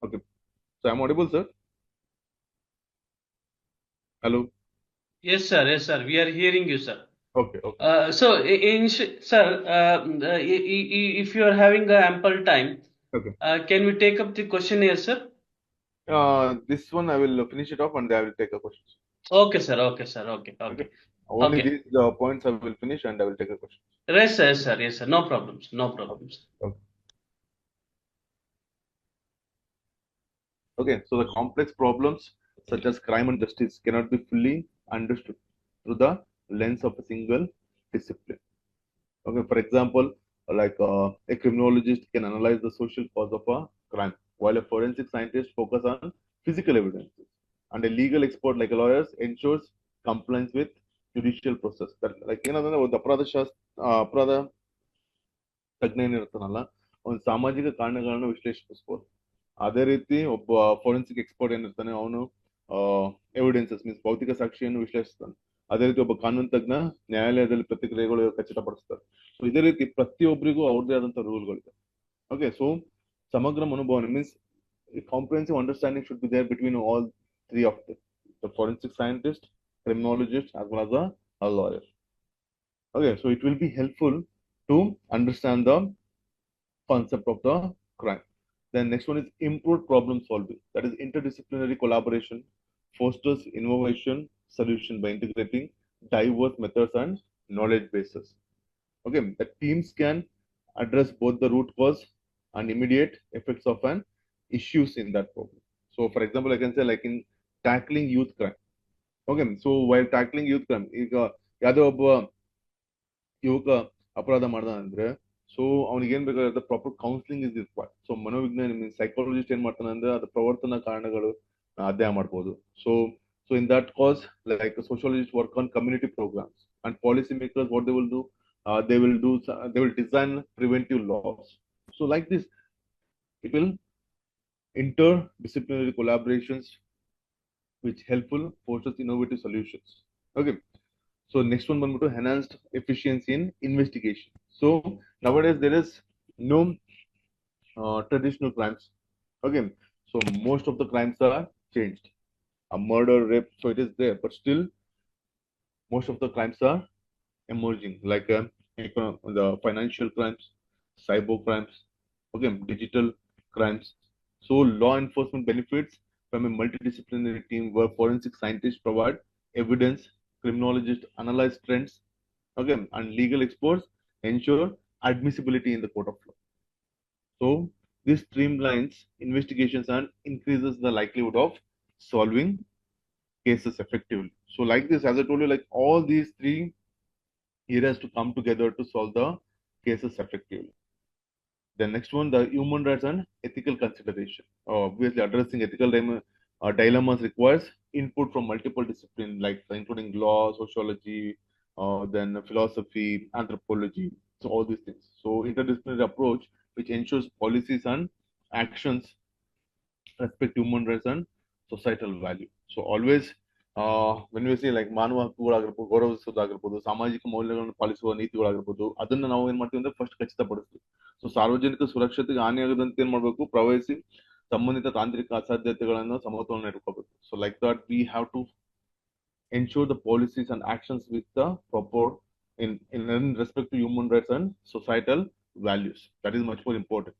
Okay, so I'm audible, sir. Hello. Yes, sir. Yes, sir. We are hearing you, sir. Okay, okay. Sir, if you are having ample time, Okay. can we take up the questionnaire, sir? This one I will finish it off and I will take a question. Okay, sir. Okay, sir. Okay, Okay. okay, Only okay. these points I will finish and I will take a question. Yes, sir. Yes, sir. Yes, sir. No problems. No problems. Okay. Okay. So the complex problems such as crime and justice cannot be fully understood through the lens of a single discipline. Okay. For example, like a criminologist can analyze the social cause of a crime, while a forensic scientist focus on physical evidences, and a legal expert like a lawyer ensures compliance with judicial process. That like ಏನಂದ್ರೆ ಒಂದು ಅಪರಾಧ ತಜ್ಞ ಏನಿರ್ತಾನಲ್ಲ ಒಂದು ಸಾಮಾಜಿಕ ಕಾರಣಗಳನ್ನು ವಿಶ್ಲೇಷಿಸಬಹುದು. ಅದೇ ರೀತಿ ಒಬ್ಬ ಫೋರೆನ್ಸಿಕ್ ಎಕ್ಸ್ಪರ್ಟ್ ಏನಿರ್ತಾನೆ ಅವನು ಎವಿಡೆನ್ಸಸ್ ಮೀನ್ಸ್ ಭೌತಿಕ ಸಾಕ್ಷಿಯನ್ನು ವಿಶ್ಲೇಷಿಸ್ತಾನೆ. ಅದೇ ರೀತಿ ಒಬ್ಬ ಕಾನೂನು ತಜ್ಞ ನ್ಯಾಯಾಲಯದಲ್ಲಿ ಪ್ರತಿಕ್ರಿಯೆಗಳು ಖಚಿತಪಡಿಸ್ತಾರೆ. ಸೊ ಇದೇ ರೀತಿ ಪ್ರತಿಯೊಬ್ಬರಿಗೂ ಅವ್ರದೇ ಆದಂತಹ ರೂಲ್ಗಳಿದೆ. ಓಕೆ, ಸೊ ಸಮಗ್ರ ಮನೋಭಾವನೆ means comprehensive understanding should be there between all three of them, the forensic scientist, criminologist, as well as a lawyer. Okay, so it will be helpful to understand the concept of the crime. Then next one is improved problem solving. That is interdisciplinary collaboration fosters innovation solution by integrating diverse methods and knowledge bases. Okay, the teams can address both the root cause and immediate effects of an issues in that problem. So, for example, I can say like in tackling youth crime. Okay, so while tackling youth crime, ಈಗ ಯಾವುದೋ ಒಬ್ಬ ಯುವಕ ಅಪರಾಧ ಮಾಡ್ದ ಅಂದ್ರೆ so ಅವ್ನಿಗೆ ಏನ್ ಬೇಕಾಗುತ್ತೆ proper counselling is required. So ಮನೋವಿಜ್ಞಾನಿ ಮೀನ್ಸ್ ಸೈಕಾಲಜಿಸ್ಟ್ ಏನ್ ಮಾಡ್ತಾನೆ ಅಂದ್ರೆ ಅದು ಪ್ರವರ್ತನ ಕಾರಣಗಳು ಅಧ್ಯಯನ ಮಾಡ್ಬೋದು. So so in that cause like sociologist work on community programs and policy makers what they will do they will design preventive laws. So like this it will interdisciplinary collaborations which helpful forces innovative solutions. Okay, so next one to enhanced efficiency in investigation. So nowadays there is no traditional crimes. Okay, so most of the crimes are changed. A murder, rape, so it is there, but still most of the crimes are emerging, like the financial crimes, cyber crimes, okay, digital crimes. So law enforcement benefits from a multidisciplinary team where forensic scientists provide evidence, criminologists analyze trends, okay, and legal experts ensure admissibility in the court of law. So this streamlines investigations and increases the likelihood of solving cases effectively. So like this, as I told you, like all these three areas to come together to solve the cases effectively. The next one, the human rights and ethical consideration. Obviously, addressing ethical dilemmas requires input from multiple disciplines, like including law, sociology, then philosophy, anthropology. So all these things. So interdisciplinary approach, which ensures policies and actions respect human rights and societal value. So always when we say like ಮಾನವ ಹಕ್ಕುಗಳಾಗಿರ್ಬೋದು, ಗೌರವಿಸೋದಾಗಿರ್ಬೋದು, ಸಾಮಾಜಿಕ ಮೌಲ್ಯಗಳನ್ನು ಪಾಲಿಸುವ ನೀತಿಗಳಾಗಿರ್ಬೋದು, ಅದನ್ನ ನಾವು ಏನ್ ಮಾಡ್ತೀವಿ ಅಂದ್ರೆ first ಖಚಿತಪಡಿಸ್ತೀವಿ. So ಸಾರ್ವಜನಿಕ ಸುರಕ್ಷತೆಗೆ ಹಾನಿಯಾಗದಂತೆ ಏನ್ ಮಾಡ್ಬೇಕು, ಪ್ರವಹಿಸಿ ಸಂಬಂಧಿತ ತಾಂತ್ರಿಕ ಅಸಾಧ್ಯತೆಗಳನ್ನು ಸಮತೋಲನ ಇಟ್ಕೋಬೇಕು. So like that we have to ensure the policies and actions with the proper in respect to human rights and societal values. That is much more important.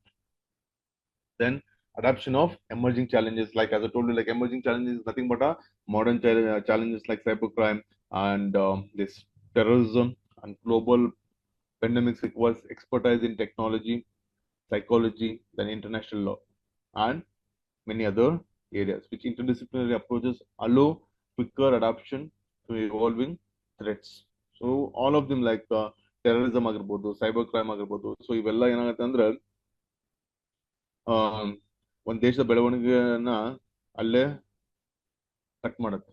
Then adoption of emerging challenges, like as I told you, like emerging challenges is nothing but a modern challenges like cybercrime and this terrorism and global pandemics requires expertise in technology, psychology, then international law, and many other areas, which interdisciplinary approaches allow quicker adaptation to evolving threats. So all of them like terrorism ಆಗಿರ್ಬೋದು, cyber crime ಆಗಿರ್ಬೋದು, so ಇವೆಲ್ಲ ಏನಾಗುತ್ತೆ ಅಂದ್ರೆ ಒಂದು ದೇಶದ ಬೆಳವಣಿಗೆಯನ್ನ ಅಲ್ಲೇ cut ಮಾಡುತ್ತೆ.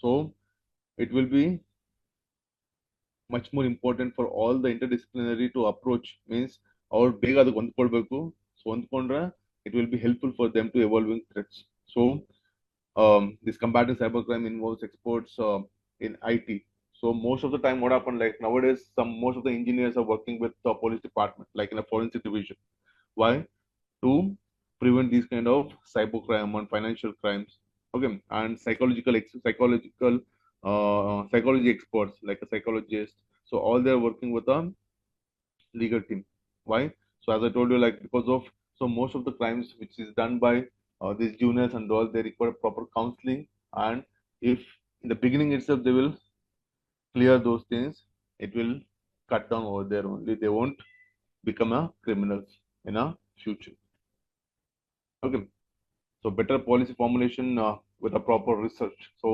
So it will be much more important for all the interdisciplinary to approach means ಅವ್ರು ಬೇಗ ಅದಕ್ಕೆ ಹೊಂದ್ಕೊಳ್ಬೇಕು. ಸೊ ಹೊಂದ್ಕೊಂಡ್ರೆ it will be helpful for them to evolving threats. So this combating cybercrime involves experts in IT. So most of the time, what happened like nowadays, most of the engineers are working with the police department, like in a forensic division. Why? To prevent these kind of cybercrime and financial crimes. Okay, and psychology experts like a psychologist. So all they're working with a legal team. Why? So as I told you, like because of so most of the crimes which is done by these juniors and all, they require proper counseling. And if in the beginning itself they will clear those things, it will cut down over there only. They won't become a criminals in a future. Okay. So better policy formulation with a proper research. So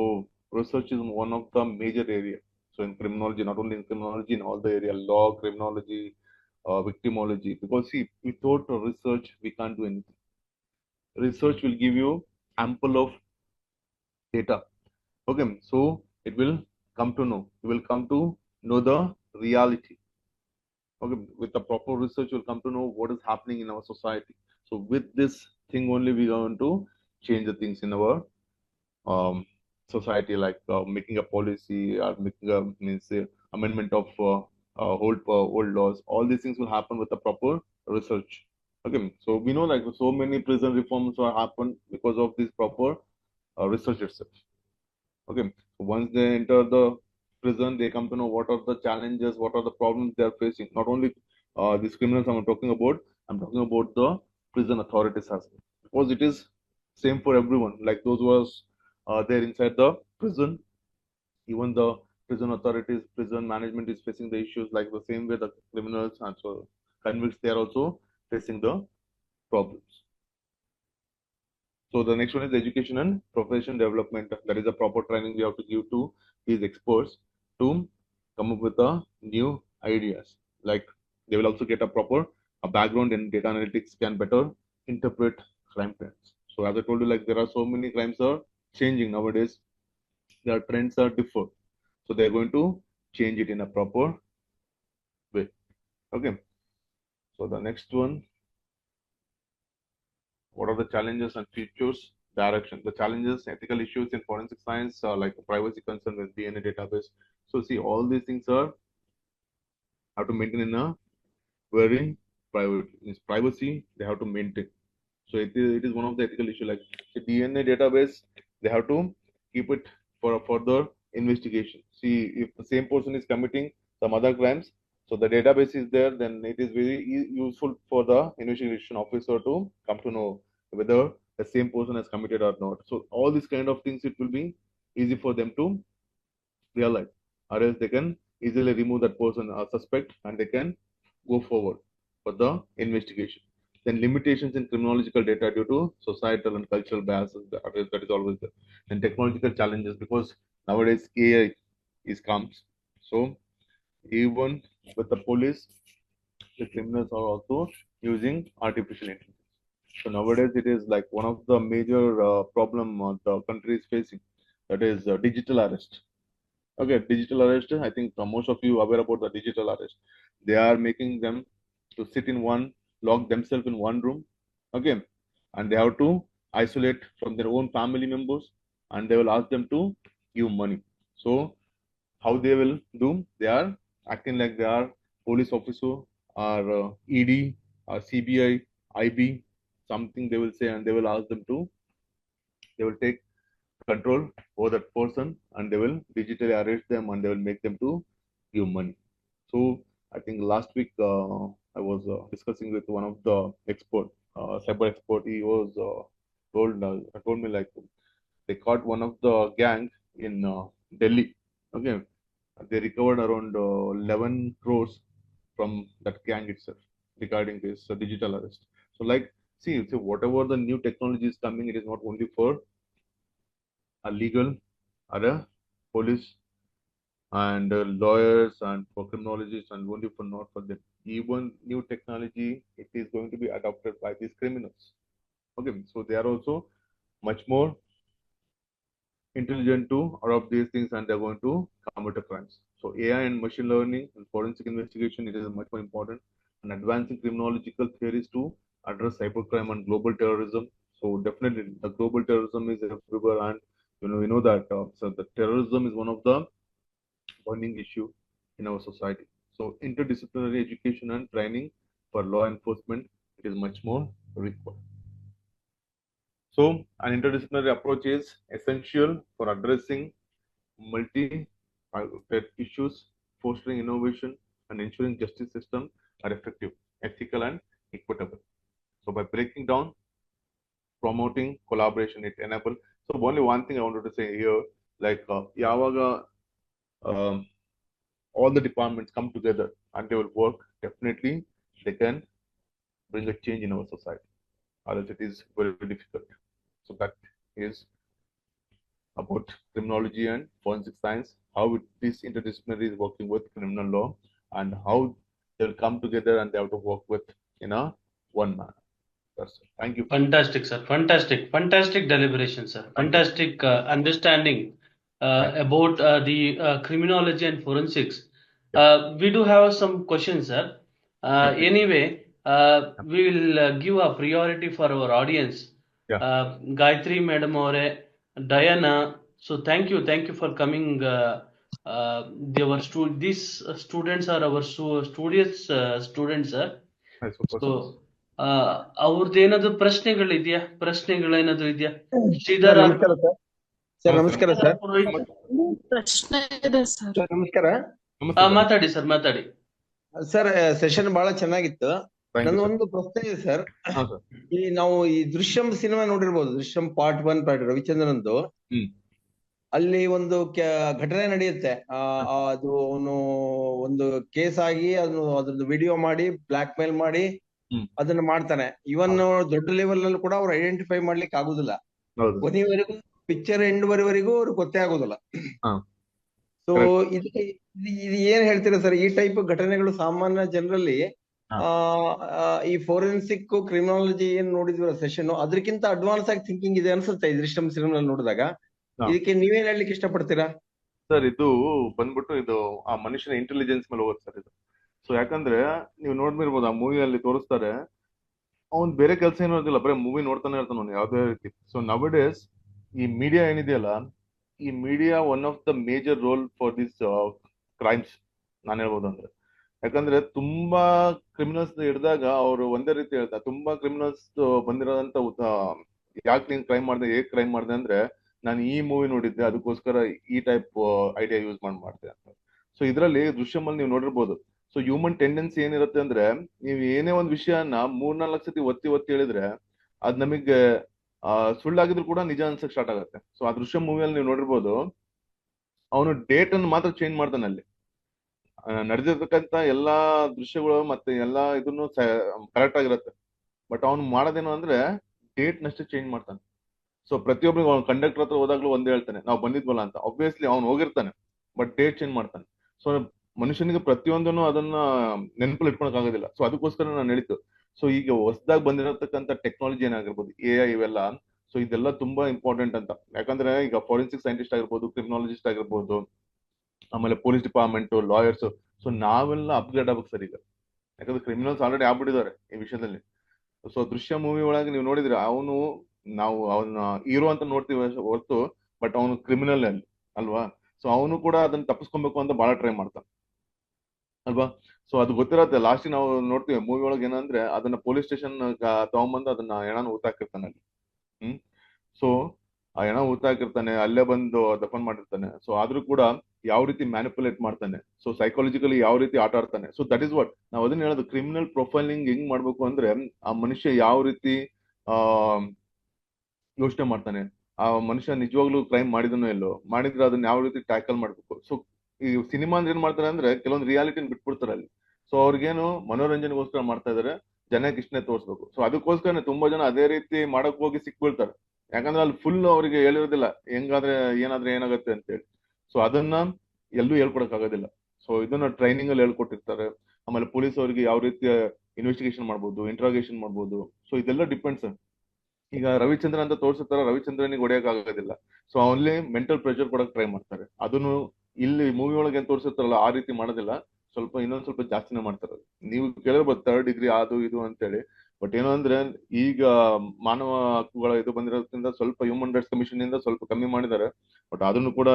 research is one of the major area. So in criminology, not only in criminology, in all the area, law, criminology, victimology. Because see, without research, we can't do anything. Research will give you ample of data. Okay, so it will come to know. You will come to know the reality. Okay, with the proper research, you'll come to know what is happening in our society. So with this thing only, we are going to change the things in our society, like making a policy or making a means amendment of old laws. All these things will happen with the proper research. Okay, so we know like so many prison reforms will happen because of this proper research itself. Okay, so once they enter the prison, they come to know what are the challenges, what are the problems they are facing. Not only these criminals I'm talking about the prison authorities as well, because it is same for everyone. Like those who are there inside the prison, even the prison authorities, prison management is facing the issues like the same way the criminals and so convicts, they are also facing the problems. So the next one is education and profession development. That is a proper training we have to give to these experts to come up with the new ideas. Like they will also get a proper a background in data analytics, can better interpret crime trends. So as I told you, like there are so many crimes are changing nowadays. Their trends are different. So they're going to change it in a proper way. Okay. So the next one, what are the challenges and futures direction? The challenges, ethical issues in forensic science, like privacy concern with DNA database. So see, all these things are have to maintain in a very private. Means privacy they have to maintain. So it is one of the ethical issue. Like the DNA database, they have to keep it for a further investigation. See, if the same person is committing some other crimes, so the database is there, then it is very useful for the investigation officer to come to know whether the same person has committed or not. So all these kind of things, it will be easy for them to realize, or else they can easily remove that person or suspect, and they can go forward for the investigation. Then limitations in criminological data due to societal and cultural biases, that is always there. And technological challenges, because nowadays AI is comes. So even with the police, the criminals are also using artificial intelligence. So nowadays it is like one of the major problem the country is facing. That is digital arrest. Okay, digital arrest. I think most of you are aware about the digital arrest. They are making them to sit in one, lock themselves in one room. Okay, and they have to isolate from their own family members, and they will ask them to give money. So how they will do? They are acting like they are police officer or ED or CBI, IB, something they will say, and they will ask them to. They will take control over that person, and they will digitally arrest them, and they will make them to give money. So I think last week I was discussing with one of the expert. cyber expert. He was told me like they caught one of the gang in Delhi. Okay, they recovered around 11 crores from that gang itself regarding this digital arrest. So like, see, whatever the new technology is coming, it is not only for a legal or a police and lawyers and for criminologists and only for not for them. Even new technology, it is going to be adopted by these criminals. Okay, so they are also much more intelligent to adopt these things and they're going to commit crimes. So AI and machine learning and forensic investigation, it is much more important. And advancing criminological theories to address cybercrime and global terrorism. So definitely the global terrorism is everywhere, and we know that so the terrorism is one of the burning issue in our society. So interdisciplinary education and training for law enforcement, it is much more required. So an interdisciplinary approach is essential for addressing multi-threat issues, fostering innovation, and ensuring justice systems are effective, ethical, and equitable. So by breaking down, promoting collaboration, it enables. So only one thing I wanted to say here, like Yavaga, um, all the departments come together and they will work. Definitely, they can bring a change in our society. Otherwise, it is very difficult. So that is about criminology and forensic science, how this interdisciplinary is working with criminal law, and how they'll come together and they have to work with in a one manner. That's it. Thank you. Fantastic, sir. Fantastic. Fantastic deliberation, sir. Thank you. Fantastic understanding Thank you. about the criminology and forensics. Yeah. We do have some questions, sir. Definitely. Anyway, we will give a priority for our audience. Yeah. Gayatri Madam Ore, Diana. So thank you for coming. These students are our studious students, sir. Super, so super. ಅವ್ರದ್ದು ಏನಾದ್ರು ಪ್ರಶ್ನೆಗಳಿದೆಯಾ? ಪ್ರಶ್ನೆಗಳೇನಾದ್ರು ಇದೆಯಾ? Sir Sridhar ನಮಸ್ಕಾರ sir. Sir ನಮಸ್ಕಾರ sir. Purohit ಪ್ರಶ್ನೆ ಇದೆ sir. Sir ನಮಸ್ಕಾರ. ನಮಸ್ತೆ sir. ಮಾತಾಡಿ ಸರ್, ಮಾತಾಡಿ. ಸರ್ ಸೆಷನ್ ಬಹಳ ಚೆನ್ನಾಗಿತ್ತು. Thank you, ನನ್ನ sir. ಒಂದು ಪ್ರಶ್ನೆ ಇದೆ ಸರ್. ಹಾ, sir. ನಾವು ಈ ದೃಶ್ಯಂ ಸಿನಿಮಾ ನೋಡಿರ್ಬೋದು, ದೃಶ್ಯಂ ಪಾರ್ಟ್ 1 ಪಾರ್ಟ್ ರವಿಚಂದ್ರನ್ದು. ಅಲ್ಲಿ ಒಂದು ಘಟನೆ ನಡೆಯುತ್ತೆ. ಅದು ಅವನು ಒಂದು ಕೇಸ್ ಆಗಿ ಅದ್ರದ್ದು ವಿಡಿಯೋ ಮಾಡಿ ಬ್ಲಾಕ್ ಮೇಲ್ ಮಾಡಿ ಅದನ್ನ ಮಾಡ್ತಾನೆ. ಇವನ್ ದೊಡ್ಡ ಲೆವೆಲ್ ನಲ್ಲಿ ಕೂಡ ಅವ್ರು ಐಡೆಂಟಿಫೈ ಮಾಡ್ಲಿಕ್ಕೆ ಆಗುದಿಲ್ಲ. ಹೌದು. ಕೊನೆವರೆಗೂ ಪಿಕ್ಚರ್ ಎಂಡ್ ವರೆಗೂ ಅವ್ರು ಗೊತ್ತೇ ಆಗುದಿಲ್ಲ. ಹಾ. ಸೊ ಇದು ಏನ್ ಹೇಳ್ತೀರಾ ಸರ್? ಈ ಟೈಪ್ ಘಟನೆಗಳು ಸಾಮಾನ್ಯ ಜನರಲ್ಲಿ ಈ ಫೋರೆನ್ಸಿಕ್ ಕ್ರಿಮಿನಾಲಜಿ ಏನ್ ನೋಡಿದ್ವಿ ಸೆಷನ್, ಅದಕ್ಕಿಂತ ಅಡ್ವಾನ್ಸ್ ಆಗಿ ಥಿಂಕಿಂಗ್ ಇದೆ ಅನ್ಸುತ್ತೆ ಈ ದೃಶ್ಯಂ ಸಿನಿಮಾ ನೋಡಿದಾಗ. ಇದಕ್ಕೆ ನೀವೇನ್ ಹೇಳ್ಲಿಕ್ಕೆ ಇಷ್ಟಪಡ್ತೀರಾ? ಸರ್ ಇದು ಬಂದ್ಬಿಟ್ಟು ಇದು ಆ ಮನುಷ್ಯನ ಇಂಟೆಲಿಜೆನ್ಸ್ ಮೇಲೆ ಹೋಗುತ್ತೆ ಸರ್ ಇದು. ಸೊ ಯಾಕಂದ್ರೆ ನೀವು ನೋಡ್ಬಿರ್ಬೋದು, ಆ ಮೂವಿಯಲ್ಲಿ ತೋರಿಸ್ತಾರೆ ಅವ್ನ್ ಬೇರೆ ಕೆಲಸ ಏನೂ ಇರೋದಿಲ್ಲ, ಬರೀ ಮೂವಿ ನೋಡ್ತಾನೆ ಇರ್ತಾನೆ ಅವ್ನು ಯಾವ್ದೇ ರೀತಿ. ಸೊ ನವ್ ಡೇಸ್ ಈ ಮೀಡಿಯಾ ಏನಿದೆಯಲ್ಲ, ಈ media one of the major role for this crimes ನಾನು ಹೇಳ್ಬೋದು. ಅಂದ್ರೆ ಯಾಕಂದ್ರೆ ತುಂಬಾ ಕ್ರಿಮಿನಲ್ಸ್ ಹಿಡಿದಾಗ ಅವರು ಒಂದೇ ರೀತಿ ಹೇಳ್ತಾರೆ, ತುಂಬಾ ಕ್ರಿಮಿನಲ್ಸ್ ಬಂದಿರೋದಂತ ಯಾಕೆ ನೀನ್ ಕ್ರೈಮ್ ಮಾಡಿದೆ, ಹೇಗ್ ಕ್ರೈಮ್ ಮಾಡಿದೆ ಅಂದ್ರೆ ನಾನು ಈ ಮೂವಿ ನೋಡಿದ್ದೆ ಅದಕ್ಕೋಸ್ಕರ ಈ ಟೈಪ್ ಐಡಿಯಾ ಯೂಸ್ ಮಾಡ್ದೆ ಅಂತ. ಸೊ ಇದರಲ್ಲಿ ದೃಶ್ಯಮಲ್ಲಿ ನೀವು ನೋಡಿರ್ಬೋದು. ಸೊ ಹ್ಯೂಮನ್ ಟೆಂಡೆನ್ಸಿ ಏನಿರುತ್ತೆ ಅಂದ್ರೆ, ನೀವು ಏನೇ ಒಂದ್ ವಿಷಯನ 3-4 ಸತಿ ಒತ್ತಿ ಹೇಳಿದ್ರೆ ಅದ್ ನಮಗೆ ಸುಳ್ಳಾಗಿದ್ರು ಕೂಡ ನಿಜ ಅನ್ಸಕ್ ಸ್ಟಾರ್ಟ್ ಆಗುತ್ತೆ. ಸೊ ಆ ದೃಶ್ಯ ಮೂವಿಯಲ್ಲಿ ನೀವು ನೋಡಿರ್ಬೋದು, ಅವನು ಡೇಟ್ ಅನ್ನು ಮಾತ್ರ ಚೇಂಜ್ ಮಾಡ್ತಾನೆ. ಅಲ್ಲಿ ನಡೆದಿರ್ತಕ್ಕಂತ ಎಲ್ಲಾ ದೃಶ್ಯಗಳು ಮತ್ತೆ ಎಲ್ಲಾ ಇದನ್ನು ಕರೆಕ್ಟ್ ಆಗಿರುತ್ತೆ, ಬಟ್ ಅವ್ನು ಮಾಡೋದೇನು ಅಂದ್ರೆ ಡೇಟ್ ನಷ್ಟೇ ಚೇಂಜ್ ಮಾಡ್ತಾನೆ. ಸೊ ಪ್ರತಿಯೊಬ್ಬರಿಗೆ ಅವ್ನು ಕಂಡಕ್ಟರ್ ಹತ್ರ ಹೋದಾಗ್ಲೂ ಒಂದೇ ಹೇಳ್ತಾನೆ, ನಾವು ಬಂದಿದ್ವಲ್ಲ ಅಂತ. ಆಬ್ವಿಯಸ್ಲಿ ಅವ್ನು ಹೋಗಿರ್ತಾನೆ, ಬಟ್ ಡೇಟ್ ಚೇಂಜ್ ಮಾಡ್ತಾನೆ. ಸೊ ಮನುಷ್ಯನಿಗೆ ಪ್ರತಿಯೊಂದನ್ನು ಅದನ್ನ ನೆನಪಲ್ಲಿ ಇಟ್ಕೊಳಕ್ ಆಗೋದಿಲ್ಲ. ಸೊ ಅದಕ್ಕೋಸ್ಕರ ನಾನು ಹೇಳಿದ್ದು. ಸೊ ಈಗ ಹೊಸದಾಗಿ ಬಂದಿರತಕ್ಕಂಥ ಟೆಕ್ನಾಲಜಿ ಏನಾಗಿರ್ಬೋದು, AI ಇವೆಲ್ಲ, ಸೊ ಇದೆಲ್ಲ ತುಂಬಾ ಇಂಪಾರ್ಟೆಂಟ್ ಅಂತ. ಯಾಕಂದ್ರೆ ಈಗ ಫಾರೆನ್ಸಿಕ್ ಸೈಂಟಿಸ್ಟ್ ಆಗಿರ್ಬೋದು, ಕ್ರಿಮಿನಾಲಜಿಸ್ಟ್ ಆಗಿರ್ಬೋದು, ಆಮೇಲೆ ಪೊಲೀಸ್ ಡಿಪಾರ್ಟ್ಮೆಂಟ್, ಲಾಯರ್ಸ್, ಸೊ ನಾವೆಲ್ಲ ಅಪ್ಗ್ರೇಡ್ ಆಗ್ಬೇಕು ಸರ್ ಈಗ. ಯಾಕಂದ್ರೆ ಕ್ರಿಮಿನಲ್ಸ್ ಆಲ್ರೆಡಿ ಆಗ್ಬಿಟ್ಟಿದ್ದಾರೆ ಈ ವಿಷಯದಲ್ಲಿ. ಸೊ ದೃಶ್ಯ ಮೂವಿ ಒಳಗೆ ನೀವು ನೋಡಿದ್ರೆ ನಾವು ಅವನ ಹೀರೋ ಅಂತ ನೋಡ್ತೀವಿ ಹೊರತು, ಬಟ್ ಅವನು ಕ್ರಿಮಿನಲ್ ಅಲ್ಲಿ ಅಲ್ವಾ. ಸೊ ಅವನು ಕೂಡ ಅದನ್ನ ತಪ್ಪಿಸ್ಕೊಬೇಕು ಅಂತ ಬಹಳ ಟ್ರೈ ಮಾಡ್ತಾನೆ ಅಲ್ವಾ. ಸೊ ಅದು ಗೊತ್ತಿರತ್ತೆ. ಲಾಸ್ಟ್ ನಾವು ನೋಡ್ತೀವಿ ಮೂವಿ ಒಳಗೆ ಏನಂದ್ರೆ, ಅದನ್ನ ಪೊಲೀಸ್ ಸ್ಟೇಷನ್ ತಗೊಂಬಂದು ಅದನ್ನ ಹೆಣನ ಊತಾಕಿರ್ತಾನೆ ಅಲ್ಲಿ. ಸೊ ಆ ಹೆಣ ಹೂತಾಕಿರ್ತಾನೆ, ಅಲ್ಲೇ ಬಂದು ದಫನ್ ಮಾಡಿರ್ತಾನೆ. ಸೊ ಆದ್ರೂ ಕೂಡ ಯಾವ ರೀತಿ ಮ್ಯಾನಿಪುಲೇಟ್ ಮಾಡ್ತಾನೆ, ಸೊ ಸೈಕಾಲಜಿಕಲಿ ಯಾವ ರೀತಿ ಆಟ ಆಡ್ತಾನೆ. ಸೊ ದಟ್ ಇಸ್ ವಾಟ್ ನಾವು ಅದನ್ನ ಹೇಳೋದು, ಕ್ರಿಮಿನಲ್ ಪ್ರೊಫೈಲಿಂಗ್ ಹೆಂಗ್ ಮಾಡ್ಬೇಕು ಅಂದ್ರೆ, ಆ ಮನುಷ್ಯ ಯಾವ ರೀತಿ ಆ ಯೋಚನೆ ಮಾಡ್ತಾನೆ, ಆ ಮನುಷ್ಯ ನಿಜವಾಗ್ಲೂ ಕ್ರೈಮ್ ಮಾಡಿದನೋ ಇಲ್ಲೋ, ಮಾಡಿದ್ರೆ ಅದನ್ನ ಯಾವ ರೀತಿ ಟ್ಯಾಕಲ್ ಮಾಡ್ಬೇಕು. ಸೊ ಈ ಸಿನಿಮಾ ಅಂದ್ರೆ ಏನ್ ಮಾಡ್ತಾರೆ ಅಂದ್ರೆ, ಕೆಲವೊಂದು ರಿಯಾಲಿಟಿನ ಬಿಟ್ಬಿಡ್ತಾರೆ ಅಲ್ಲಿ. ಸೊ ಅವ್ರಿಗೇನು ಮನೋರಂಜನೆಗೋಸ್ಕರ ಮಾಡ್ತಾ ಇದಾರೆ, ಜನಕ್ಕೆ ಇಷ್ಟನೇ ತೋರಿಸ್ಬೇಕು. ಸೊ ಅದಕ್ಕೋಸ್ಕರ ತುಂಬಾ ಜನ ಅದೇ ರೀತಿ ಮಾಡಕ್ ಹೋಗಿ ಸಿಕ್ಬೀಳ್ತಾರೆ. ಯಾಕಂದ್ರೆ ಅಲ್ಲಿ ಫುಲ್ ಅವರಿಗೆ ಹೇಳಿರೋದಿಲ್ಲ ಹೆಂಗಾದ್ರೆ ಏನಾದ್ರೆ ಏನಾಗುತ್ತೆ ಅಂತೇಳಿ. ಸೊ ಅದನ್ನ ಎಲ್ಲೂ ಹೇಳ್ಕೊಡಕ್ ಆಗೋದಿಲ್ಲ. ಸೊ ಇದನ್ನ ಟ್ರೈನಿಂಗ್ ಅಲ್ಲಿ ಹೇಳ್ಕೊಟ್ಟಿರ್ತಾರೆ. ಆಮೇಲೆ ಪೊಲೀಸ್ ಅವರಿಗೆ ಯಾವ ರೀತಿ ಇನ್ವೆಸ್ಟಿಗೇಷನ್ ಮಾಡ್ಬೋದು, ಇಂಟ್ರಾಗೇಷನ್ ಮಾಡ್ಬೋದು. ಸೊ ಇದೆಲ್ಲ ಡಿಪೆಂಡ್ಸ್. ಈಗ ರವಿಚಂದ್ರನ್ ಅಂತ ತೋರಿಸ್ತಾರ, ರವಿಚಂದ್ರನಿಗೆ ಹೊಡೆಯಕ್ ಆಗೋದಿಲ್ಲ. ಸೊ ಅವನ್ಲಿ ಮೆಂಟಲ್ ಪ್ರೆಷರ್ ಕೊಡಕ್ ಟ್ರೈ ಮಾಡ್ತಾರೆ. ಅದನ್ನು ಇಲ್ಲಿ ಮೂವಿ ಒಳಗೆ ಏನ್ ತೋರಿಸಿರ್ತಾರಲ್ಲ ಆ ರೀತಿ ಮಾಡೋದಿಲ್ಲ, ಇನ್ನೊಂದ್ ಸ್ವಲ್ಪ ಜಾಸ್ತಿನೇ ಮಾಡ್ತಾರೆ. ನೀವು ಕೇಳಿರ್ಬೋದು 3rd ಡಿಗ್ರಿ ಅದು ಇದು ಅಂತೇಳಿ. ಬಟ್ ಏನು ಅಂದ್ರೆ, ಈಗ ಮಾನವ ಹಕ್ಕುಗಳ ಇದು ಬಂದಿರೋದ್ರಿಂದ ಸ್ವಲ್ಪ ಹ್ಯೂಮನ್ ರೈಟ್ಸ್ ಕಮಿಷನ್ ಇಂದ ಸ್ವಲ್ಪ ಕಮ್ಮಿ ಮಾಡಿದ್ದಾರೆ. ಬಟ್ ಅದನ್ನು ಕೂಡ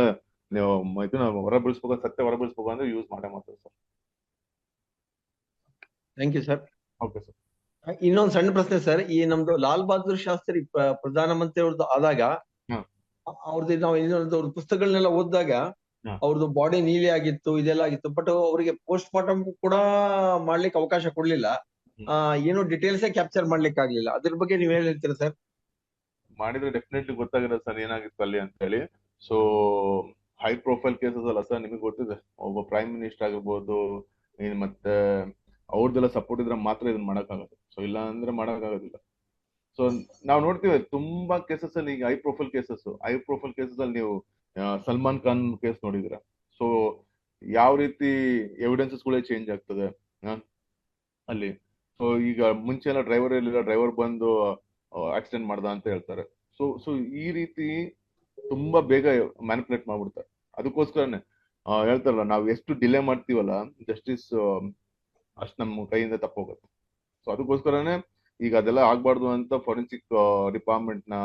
ನೀವು ಇದನ್ನ ಹೊರಬೀಳಿಸ್ಬೇಕು, ಸತ್ಯ ಹೊರಬೀಳಿಸ್ಬೇಕು ಅಂದ್ರೆ ಯೂಸ್ ಮಾಡೇ ಮಾಡ್ತಾರೆ sir. Thank you sir. Okay sir. ಇನ್ನೊಂದು ಸಣ್ಣ ಪ್ರಶ್ನೆ ಸರ್. ಈ ನಮ್ದು ಲಾಲ್ ಬಹದ್ದೂರ್ ಶಾಸ್ತ್ರಿ ಪ್ರಧಾನಮಂತ್ರಿ ಅವ್ರದ್ದು ಆದಾಗ, ಅವ್ರದ್ದು ನಾವು ಇನ್ನೊಂದು ಅವ್ರ ಪುಸ್ತಕಗಳನ್ನೆಲ್ಲ ಓದಿದಾಗ ಅವ್ರದ್ದು ಬಾಡಿ ನೀಲಿ ಆಗಿತ್ತು, ಇದೆಲ್ಲ ಆಗಿತ್ತು. ಬಟ್ ಅವರಿಗೆ ಪೋಸ್ಟ್ ಮಾರ್ಟಮ್ ಕೂಡ ಮಾಡ್ಲಿಕ್ಕೆ ಅವಕಾಶ ಕೊಡ್ಲಿಲ್ಲ. ಏನು ಡೀಟೇಲ್ಸ್ ಕ್ಯಾಪ್ಚರ್ ಮಾಡ್ಲಿಕ್ಕೆ ಆಗ್ಲಿಲ್ಲ. ಅದ್ರ ಬಗ್ಗೆ ನೀವ್ ಏನ್ ಹೇಳ್ತೀರಾ ಸರ್? ಮಾಡಿದ್ರೆ ಡೆಫಿನೆಟ್ಲಿ ಗೊತ್ತಾಗಿರೋದು ಸರ್ ಏನಾಗಿತ್ತು ಅಲ್ಲಿ ಅಂತ ಹೇಳಿ. ಸೊ ಹೈ ಪ್ರೊಫೈಲ್ ಕೇಸಸ್ ಅಲ್ಲ ಸರ್, ನಿಮಗೆ ಗೊತ್ತಿದೆ. ಒಬ್ಬ ಪ್ರೈಮ್ ಮಿನಿಸ್ಟರ್ ಆಗಿರ್ಬೋದು, ಮತ್ತೆ ಅವ್ರದ್ದೆಲ್ಲ ಸಪೋರ್ಟ್ ಇದ್ರೆ ಮಾತ್ರ ಇದನ್ನ ಮಾಡಕ್ಕಾಗೋದು. ಸೊ ಇಲ್ಲ ಅಂದ್ರೆ ಮಾಡಕ್ಕಾಗೋದಿಲ್ಲ. ಸೊ ನಾವು ನೋಡ್ತೀವಿ ತುಂಬಾ ಕೇಸಸ್ ಅಲ್ಲಿ, ಈಗ ಹೈ ಪ್ರೊಫೈಲ್ ಕೇಸಸ್ ಅಲ್ಲಿ ನೀವು ಸಲ್ಮಾನ್ ಖಾನ್ ಕೇಸ್ ನೋಡಿದಿರ. ಸೊ ಯಾವ ರೀತಿ ಎವಿಡೆನ್ಸಸ್ ಗಳೇ ಚೇಂಜ್ ಆಗ್ತದೆ ಅಲ್ಲಿ. ಸೊ ಈಗ ಮುಂಚೆ ಎಲ್ಲ ಡ್ರೈವರ್ ಇರಲಿಲ್ಲ, ಡ್ರೈವರ್ ಬಂದು ಆಕ್ಸಿಡೆಂಟ್ ಮಾಡ್ದ ಅಂತ ಹೇಳ್ತಾರೆ. ಸೊ ಈ ರೀತಿ ತುಂಬಾ ಬೇಗ ಮ್ಯಾನಿಪುಲೇಟ್ ಮಾಡ್ಬಿಡ್ತಾರೆ. ಅದಕ್ಕೋಸ್ಕರನೇ ಹೇಳ್ತಾರಲ್ಲ, ನಾವು ಎಷ್ಟು ಡಿಲೇ ಮಾಡ್ತೀವಲ್ಲ ಜಸ್ಟಿಸ್ ಅಷ್ಟು ನಮ್ಮ ಕೈಯಿಂದ ತಪ್ಪೋಗುತ್ತೆ. ಸೊ ಅದಕ್ಕೋಸ್ಕರನೇ ಈಗ ಅದೆಲ್ಲ ಆಗ್ಬಾರ್ದು ಅಂತ ಫಾರೆನ್ಸಿಕ್ ಡಿಪಾರ್ಟ್ಮೆಂಟ್ ನ,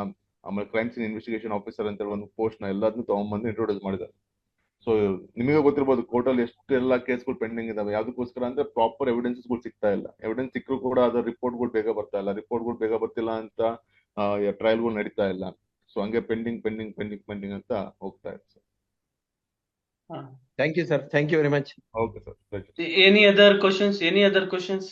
ಆಮೇಲೆ ಕ್ರೈಮ್ ಸೀನ್ ಇನ್ವೆಸ್ಟಿಗೇಷನ್ ಆಫೀಸರ್ ಅಂತ ಒಂದು ಪೋಸ್ಟ್ ನ ಎಲ್ಲದನ್ನು ತಗೊಂಡ್ಬಂದು ಇಂಟ್ರೊಡ್ಯೂಸ್ ಮಾಡಿದ್ದಾರೆ. ಸೊ ನಿಮಗೆ ಗೊತ್ತಿರ್ಬೋದು ಕೋರ್ಟಲ್ಲಿ ಎಷ್ಟೆಲ್ಲ ಕೇಸ್ಗಳು ಪೆಂಡಿಂಗ್ ಇದಾವೆ. ಯಾವ್ದಕ್ಕೋಸ್ಕರ ಅಂದ್ರೆ ಪ್ರಾಪರ್ ಎವಿಡೆನ್ಸಸ್ಗಳು ಸಿಗ್ತಾ ಇಲ್ಲ. ಎವಿಡೆನ್ಸ್ ಸಿಕ್ಕರು ಕೂಡ ಅದರ ರಿಪೋರ್ಟ್ಗಳು ಬೇಗ ಬರ್ತಾ ಇಲ್ಲ. ರಿಪೋರ್ಟ್ಗಳು ಬೇಗ ಬರ್ತಿಲ್ಲ ಅಂತ ಟ್ರಯಲ್ಗಳು ನಡೀತಾ ಇಲ್ಲ. ಸೊ ಹಂಗೆ ಪೆಂಡಿಂಗ್ ಅಂತ ಹೋಗ್ತಾ ಇದೆ sir. Thank you sir. Thank you very much. Okay sir. Any other questions? Any other questions?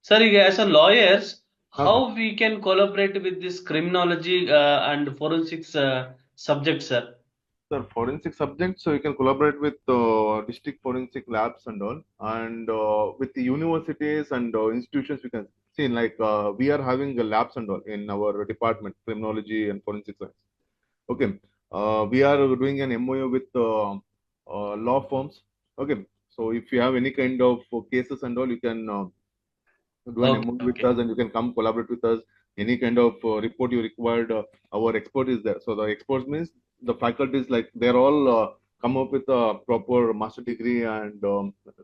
Sir, as a lawyers, how we can collaborate with this criminology and forensics subject, sir? Sir, forensic subjects, so you can collaborate with district forensic labs and all, and with the universities and institutions. We can see, like we are having labs and all in our department, criminology and forensic science. Okay, we are doing an MOU with law firms. Okay, so if you have any kind of cases and all, you can do an MOU with us, and you can come collaborate with us. Any kind of report you required, our expert is there. So the experts means the faculties, like they're all come up with a proper master degree, and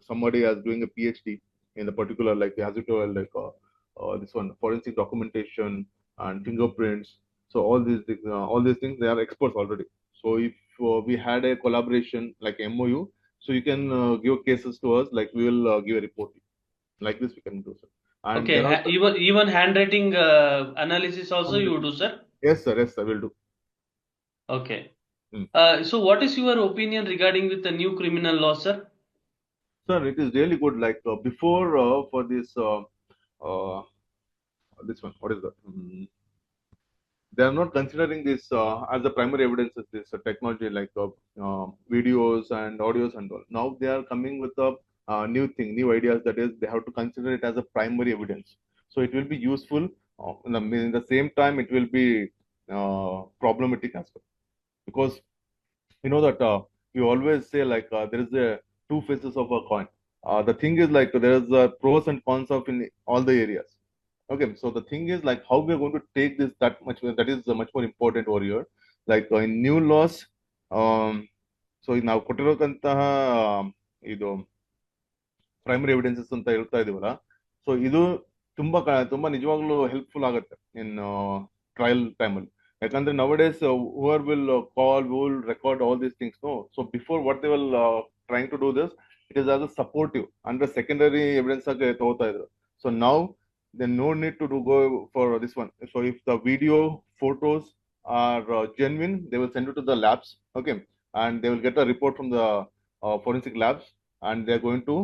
somebody is doing a PhD in the particular, like as you told, like this one, forensic documentation and fingerprints. So all these things, they are experts already. So if we had a collaboration like MOU, so you can give cases to us, like we will give a report. Like this we can do, sir. And okay, even handwriting analysis also you do, sir? Yes, sir. Yes, sir. Will do. Okay. So what is your opinion regarding with the new criminal law, sir? Sir, it is really good. Like before, for this one, what is that? They are not considering this as the primary evidence of this technology, like videos and audios and all. Now they are coming with a new thing, new ideas. That is, they have to consider it as a primary evidence. So it will be useful. In the same time, it will be problematic as well, because you know that you always say, like there is a two faces of a coin. The thing is, like there is pros and cons of in all the areas. Okay, so the thing is, like how we are going to take this, that is much more important over here. Like in new laws, so ನಾವು ಕೊಟ್ಟಿರೋಂತಹ ಇದು primary evidences ಅಂತ ಹೇಳ್ತಾ ಇದೀವಲ್ಲ, so ಇದು ತುಂಬಾ ನಿಜವಾಗ್ಲೂ helpful ಆಗುತ್ತೆ ಇನ್ trial ಟೈಮಲ್ಲಿ. ಯಾಕಂದ್ರೆ nowadays whoever will call, who will record all these things, no. So before, what they will trying to do this, it is as a supportive under secondary evidence ಆಗಿ ತಗೋತಾ ಇದ್ರು. So now then no need to go for this one. So if the video, photos are genuine, they will send it to the labs, okay, and they will get a report from the forensic labs, and they are going to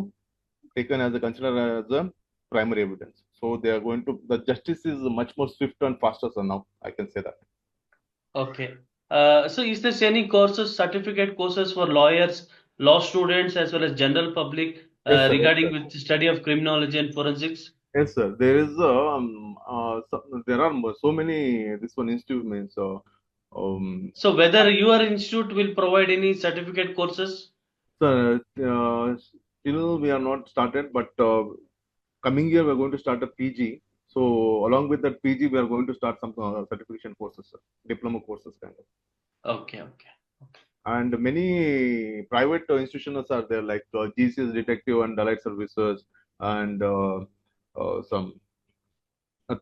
taken as a considered as a primary evidence. So they are going to, the justice is much more swift and faster. So now I can say that. Okay. So is there any courses, certificate courses for lawyers, law students, as well as general public Yes, sir. Yes, regarding sir. with the study of criminology and forensics? Yes, sir. There is there are so many this one institute means So whether your institute will provide any certificate courses? so, still we are not started, but coming year we are going to start a PG. So along with that PG, we are going to start some certification courses, sir. Diploma courses kind of. Okay, okay. And many private institutions are there, like GCS Detective and Allied Services, and some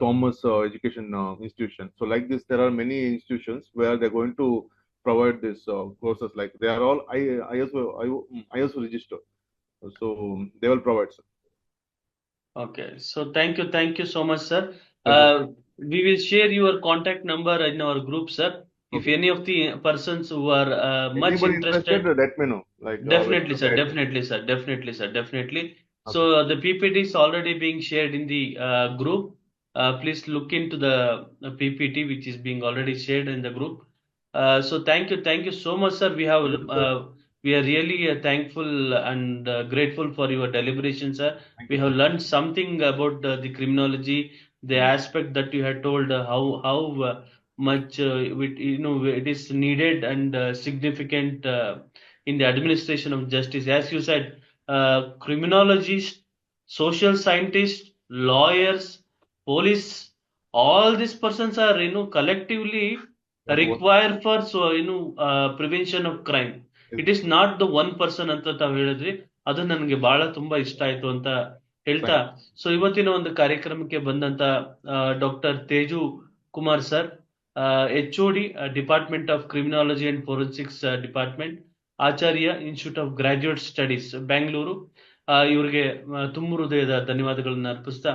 Thomas Education Institution. So, like this, there are many institutions where they're going to provide this courses. Like they are all ISO registered, so they will provide. Sir. Okay. So thank you so much, sir. Yes, sir. We will share your contact number in our group, sir. If Okay. any of the persons who are much Anybody interested, interested. let me know. Like Definitely, we'll sir. guide them. Definitely, sir. Definitely, sir. Definitely. Okay. So the PPT is already being shared in the group. Please look into the PPT which is being already shared in the group. So thank you so much, sir. Thank you, sir. We are really thankful and grateful for your deliberation, sir. Thank We you, have sir. learned something about the criminology, the aspect that you had told, how much it is needed and significant. In the administration of justice. As you said, criminologists, social scientists, lawyers, police, all these persons are, collectively That was required for, so, prevention of crime. yes, It is not the one person ಅಂತ ತಾವು ಹೇಳಿದ್ರಿ. ಅದು ನನಗೆ ಬಹಳ ತುಂಬಾ ಇಷ್ಟ ಆಯ್ತು ಅಂತ ಹೇಳ್ತಾ, thank ಸೊ ಇವತ್ತಿನ ಒಂದು ಕಾರ್ಯಕ್ರಮಕ್ಕೆ ಬಂದಂತ doctor Teju Kumar sir, HOD department of criminology and forensics department, Acharya institute of graduate studies Bengaluru, ಇವರಿಗೆ ತುಂಬ ಹೃದಯದ ಧನ್ಯವಾದಗಳನ್ನ ಅರ್ಪಿಸ್ತಾ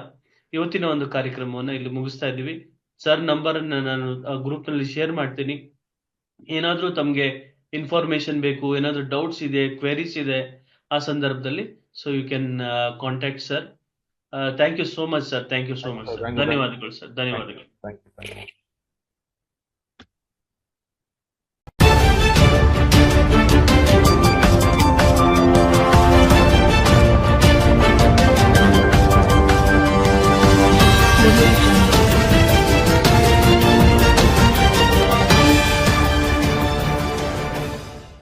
ಇವತ್ತಿನ ಒಂದು ಕಾರ್ಯಕ್ರಮವನ್ನು ಇಲ್ಲಿ ಮುಗಿಸ್ತಾ ಇದ್ದೀವಿ. ಸರ್ ನಂಬರ್ ಅನ್ನ ನಾನು ಗ್ರೂಪ್ ನಲ್ಲಿ ಶೇರ್ ಮಾಡ್ತೀನಿ. ಏನಾದ್ರೂ ತಮ್ಗೆ ಇನ್ಫಾರ್ಮೇಶನ್ ಬೇಕು, ಏನಾದ್ರೂ ಡೌಟ್ಸ್ ಇದೆ, ಕ್ವೆರೀಸ್ ಇದೆ, ಆ ಸಂದರ್ಭದಲ್ಲಿ so you can contact sir. Thank you so much sir. Thank you so much sir. you, sir. ಧನ್ಯವಾದಗಳು ಸರ್. Thank you. ಧನ್ಯವಾದಗಳು. Thank you. Thank you.